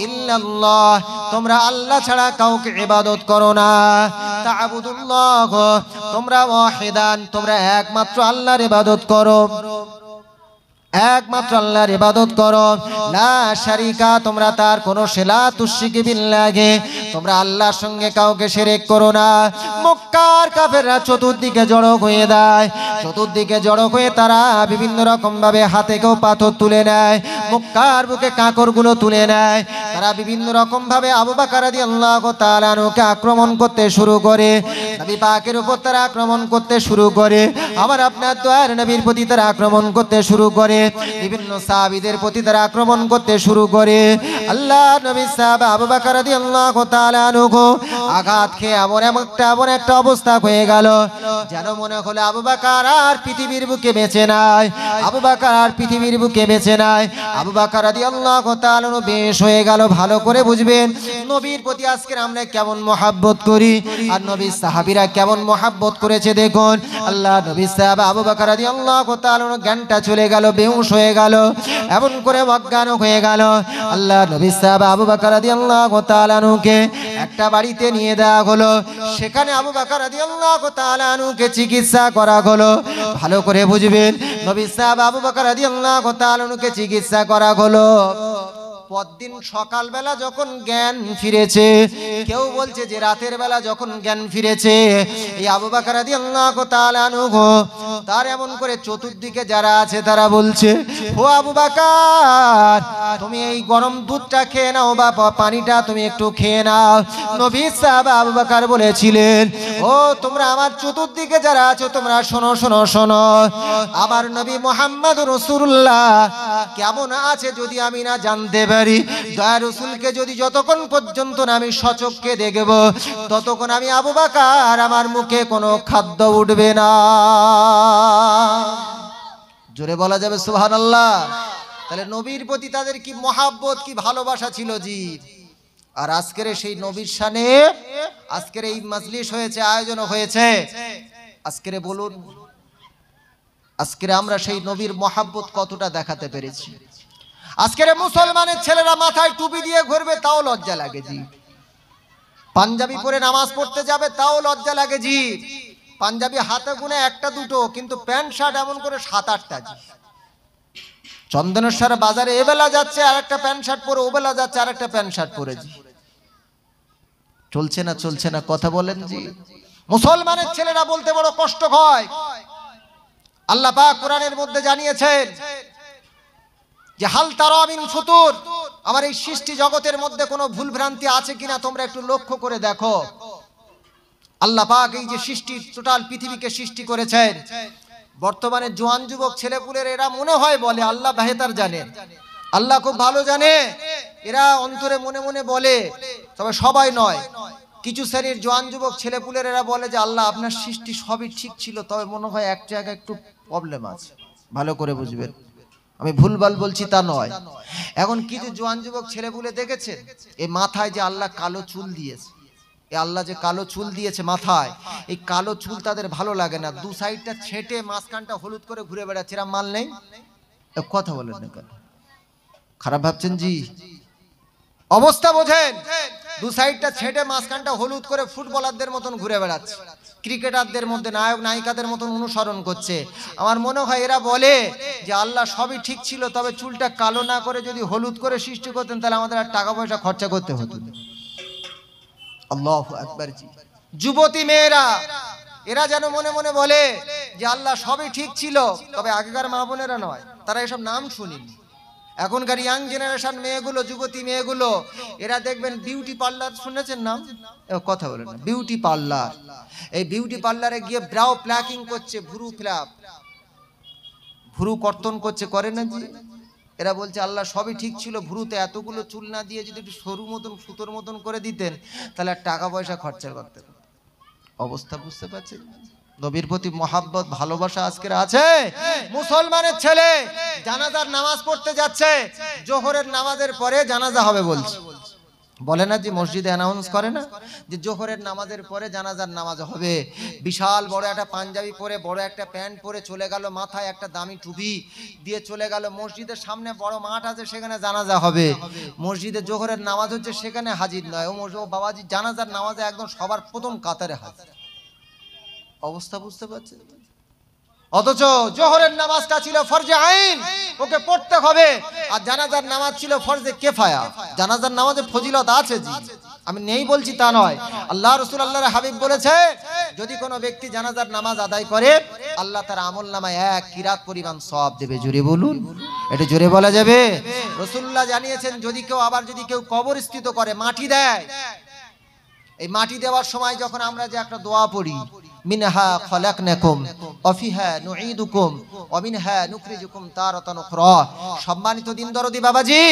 ইল্লাল্লাহ, তোমরা আল্লাহ ছাড়া কাউকে ইবাদত করো না। তা'বুদুল্লাহ, তোমরা ওয়াহিদান, তোমরা একমাত্র আল্লাহর ইবাদত করো, একমাত্র আল্লাহর ইবাদত করো। লা শারিকা, তোমরা তার কোনো শিলা তুশরিকু বিল্লাহি, তোমরা আল্লাহর সঙ্গে কাউকে শিরক করো না। মক্কার কাফেররা চতুর্দিকে জড়ো হয়ে দেয়, চতুর্দিকে জড়ো হয়ে তারা বিভিন্ন রকম ভাবে হাতে কেউ পাথর তুলে নেয়, মক্কার বুকে কাঁকরগুলো তুলে নেয়। তারা বিভিন্ন রকম ভাবে আবু বকর রাদিয়াল্লাহু তাআলা আনহুকে আক্রমণ করতে শুরু করে, নবী পাকের উপর তারা আক্রমণ করতে শুরু করে, আমার আপনার দয়ার নবীর প্রতি তারা আক্রমণ করতে শুরু করে, বিভিন্ন সাহাবীদের প্রতি তারা আক্রমণ করতে শুরু করে। আল্লাহর নবী সাহাবা আবু বকর রাদিয়াল্লাহু তাআলা আনহু আঘাত খেয়ে এমন একটা অবস্থা হয়ে গেল, যেন মনে হলো আবু বকর আর পৃথিবীর বুকে বেঁচে নাই, আবু বকর আর পৃথিবীর বুকে বেঁচে নাই। আবু বকর রাদিয়াল্লাহু তাআলা বেশ হয়ে গেল, ভালো করে বুঝবেন নবীর প্রতি আজকে আমরা কেমন মহাব্বত করি আর নবীর সাহাবীরা কেমন মহাব্বত করেছে দেখুন। আল্লাহ নবী সাহাবা আবু বকর রাদিয়াল্লাহু তাআলা জ্ঞানটা চলে গেল, বেহুশ হয়ে গেল, এমন করে অজ্ঞান হয়ে গেল। আল্লাহ নবী সাহাবা আবু বকর রাদিয়াল্লাহু তাআলা কে একটা বাড়িতে নিয়ে দেওয়া হলো, সেখানে আবু বকর রাদিয়াল্লাহু তাআলা কে চিকিৎসা করা হলো। ভালো করে বুঝবেন নবী সাহাবা আবু বকর রাদিয়াল্লাহু তাআলা কে চিকিৎসা করা হলো। পরদিন সকালবেলা যখন জ্ঞান ফিরেছে, কেউ বলছে যে রাতের বেলা যখন জ্ঞান ফিরেছে, এই আবু বকর রাদিয়াল্লাহু তাআলা আনহু তার এমন করে চতুর্দিকে যারা আছে তারা বলছে, ও আবু বকর তুমি এই গরম দুধটা খেয়ে নাও বা পানিটা তুমি একটু খেয়ে নাও। নবী সাহাবা আবু বকর বলেছিলেন, ও তোমরা আমার চতুর্দিকে যারা আছো তোমরা শোনো শোনো শোনো, আমার নবী মুহাম্মদুর রাসূলুল্লাহ কেমন আছে যদি আমি না জানতে পারি, দয়া রাসূলকে যদি যতক্ষণ পর্যন্ত না আমি সচক্ষে দেখব ততক্ষণ আমি আবু বকর আমার মুখে কোনো খাদ্য উঠবে না। জোরে বলা যাবে সুবহানাল্লাহ। তাহলে নবীর প্রতি তাদের কি মহাব্বত, কি ভালোবাসা ছিল জি। আর আজকের সেই নবীর শানে আজকের এই মাজলিস হয়েছে, আয়োজন হয়েছে, আজকের বলুন আজকের আমরা সেই নবীর মহাব্বত কতটা দেখাতে পেরেছি। আজকের মুসলমানের ছেলেরা মাথায় টুপি দিয়ে ঘুরবে তাও লজ্জা লাগে জি, পাঞ্জাবি পরে নামাজ পড়তে যাবে তাও লজ্জা লাগে জি, পাঞ্জাবি হাতে গুনে একটা দুটো, কিন্তু প্যান্ট শার্ট এমন করে 7-8টা জি। চন্দনেশ্বর বাজারে এবেলা যাচ্ছে আর একটা প্যান্ট শার্ট পরে, ওবেলা যাচ্ছে আর একটা প্যান্ট শার্ট পরে জি। চলছে না চলছে না কথা বলেন জি। মুসলমানের ছেলেরা বলতে বড় কষ্ট হয়। আল্লাহ পাক কোরআনের মধ্যে জানিয়েছেন যে হাল তারা মিন ফুতুর, আমার এই সৃষ্টি জগতের মধ্যে কোনো ভুল ভ্রান্তি আছে কিনা তোমরা একটু লক্ষ্য করে দেখো। আল্লাহ পাক এই যে সৃষ্টি টোটাল পৃথিবীকে সৃষ্টি করেছেন, বর্তমানে জোয়ান যুবক ছেলেপুলের এরা মনে হয় বলে আল্লাহ বেহেতার জানে, আল্লাহ খুব ভালো জানে, এরা অন্তরে মনে মনে বলে, তবে সবাই নয়, কিছু শ্রেণীর জোয়ান যুবক ছেলেপুলের এরা বলে যে আল্লাহ আপনার সৃষ্টি সবই ঠিক ছিল, তবে মনে হয় এক জায়গায় একটু প্রবলেম আছে। ভালো করে বুঝবেন, আমি ভুলভাল বলছি তা নয়। এখন কিছু জোয়ান যুবক ছেলেপুলে দেখেছেন এই মাথায় যে আল্লাহ কালো চুল দিয়েছে, এই আল্লাহ যে কালো চুল দিয়েছে মাথায়, এই কালো চুল তাদের ভালো লাগে না, দু সাইডটা ছেটে মাঝখানটা হলুদ করে ঘুরে বেড়াচ্ছে, এরা মাল নেই। কথা বলেন না কেন, খারাপ ভাবছেন জি? অবস্থা বোঝেন, দু সাইডটা ছেটে মাঝখানটা হলুদ করে ফুটবলারদের মতন ঘুরে বেড়াচ্ছে, ক্রিকেটারদের মধ্যে নায়ক নায়িকাদের মতন অনুসরণ করছে। আমার মনে হয় এরা বলে যে আল্লাহ সবই ঠিক ছিল, তবে চুলটা কালো না করে যদি হলুদ করে সৃষ্টি করতেন তাহলে আমাদের আর টাকা পয়সা খরচা করতে হতো না। আল্লাহু আকবার জি। যুবতী মেয়েরা এরা যেন মনে মনে বলে যে আল্লাহ সবই ঠিক ছিল, তবে আগেকার মা বোনেরা নয়, তারা এসব নাম শুনিনি। এখনকার ইয়াং জেনারেশন মেয়েগুলো, যুবতী মেয়েগুলো, এরা দেখবেন বিউটি পার্লার, শুনেছেন নাম? কথা বলেন না। বিউটি পার্লার, এই বিউটি পার্লারে গিয়ে ব্রাউ প্লাকিং করছে, ভুরু ফ্ল্যাপ, ভুরু কর্তন করছে, করে না জি? এরা বলছে আল্লাহ সবই ঠিক ছিল, ভুরুতে এতগুলো চুল না দিয়ে যদি একটু সরু মতন সুতোর মতন করে দিতেন তাহলে আর টাকা পয়সা খরচা করতে। অবস্থা বুঝতে পারছেন? নবীর প্রতি মহাব্বত ভালোবাসা আজকের আছে। মুসলমানের ছেলে জানাজার নামাজ পড়তে যাচ্ছে, জোহরের নামাজের পরে জানাজা হবে বলছে, বলে না যে মসজিদে অ্যানাউন্স করে না যে জোহরের নামাজের পরে জানাজার নামাজ হবে। বিশাল বড় একটা পাঞ্জাবি পরে, বড় একটা প্যান্ট পরে চলে গেল, মাথায় একটা দামি টুপি দিয়ে চলে গেল, মসজিদের সামনে বড় মাঠ আছে সেখানে জানাজা হবে, মসজিদে জোহরের নামাজ হচ্ছে সেখানে হাজির নয়, ও বাবাজি জানাজার নামাজে একদম সবার প্রথম কাতারে হাজির। অবস্থা বুঝতে পারছেন? অথচ জোহরের নামাজটা ছিল ফরজে আইন, ওকে পড়তে হবে, আর জানাজার নামাজ ছিল ফরজে কিফায়া। জানাজার নামাজে ফজিলত আছে জি, আমি নেই বলছি তা নয়। আল্লাহ রাসূল আল্লাহর হাবিব বলেছে যদি কোনো ব্যক্তি জানাজার নামাজ আদায় করে আল্লাহ তার আমলনামায় 1 কিরাত পরিমাণ সওয়াব দেবে। জোরে বলুন, এটা জোরে বলা যাবে? রাসূলুল্লাহ জানিয়েছেন যদি কেউ কবরস্থিত করে, মাটি দেয়, এই মাটি দেওয়ার সময় যখন আমরা যে একটা দোয়া পড়ি, মিনহা খলাকনাকুম ওয়া ফিহা নুঈদুকুম ওয়া মিনহা নুখরিজুকুম তারাতান উখরা। সম্মানিত দিন দরদি বাবাজি,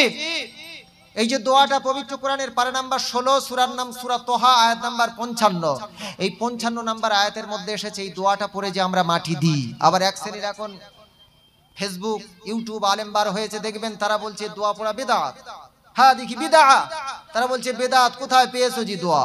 এই যে দোয়াটা পবিত্র কোরআনের পারা নাম্বার 16, সূরার নাম সূরা তোহা, আয়াত নাম্বার 55, এই 55 নাম্বার আয়াতের মধ্যে এসেছে এই দোয়াটা পড়ে যে আমরা মাটি দিই। আবার এক শ্রেণীর এখন ফেসবুক ইউটিউব আলেম বার হয়েছে, দেখবেন তারা বলছে দোয়া পড়া বিদআত। হাদিহি বিদআ, তারা বলছে বেদাত কোথায় পেয়েছো জি দোয়া।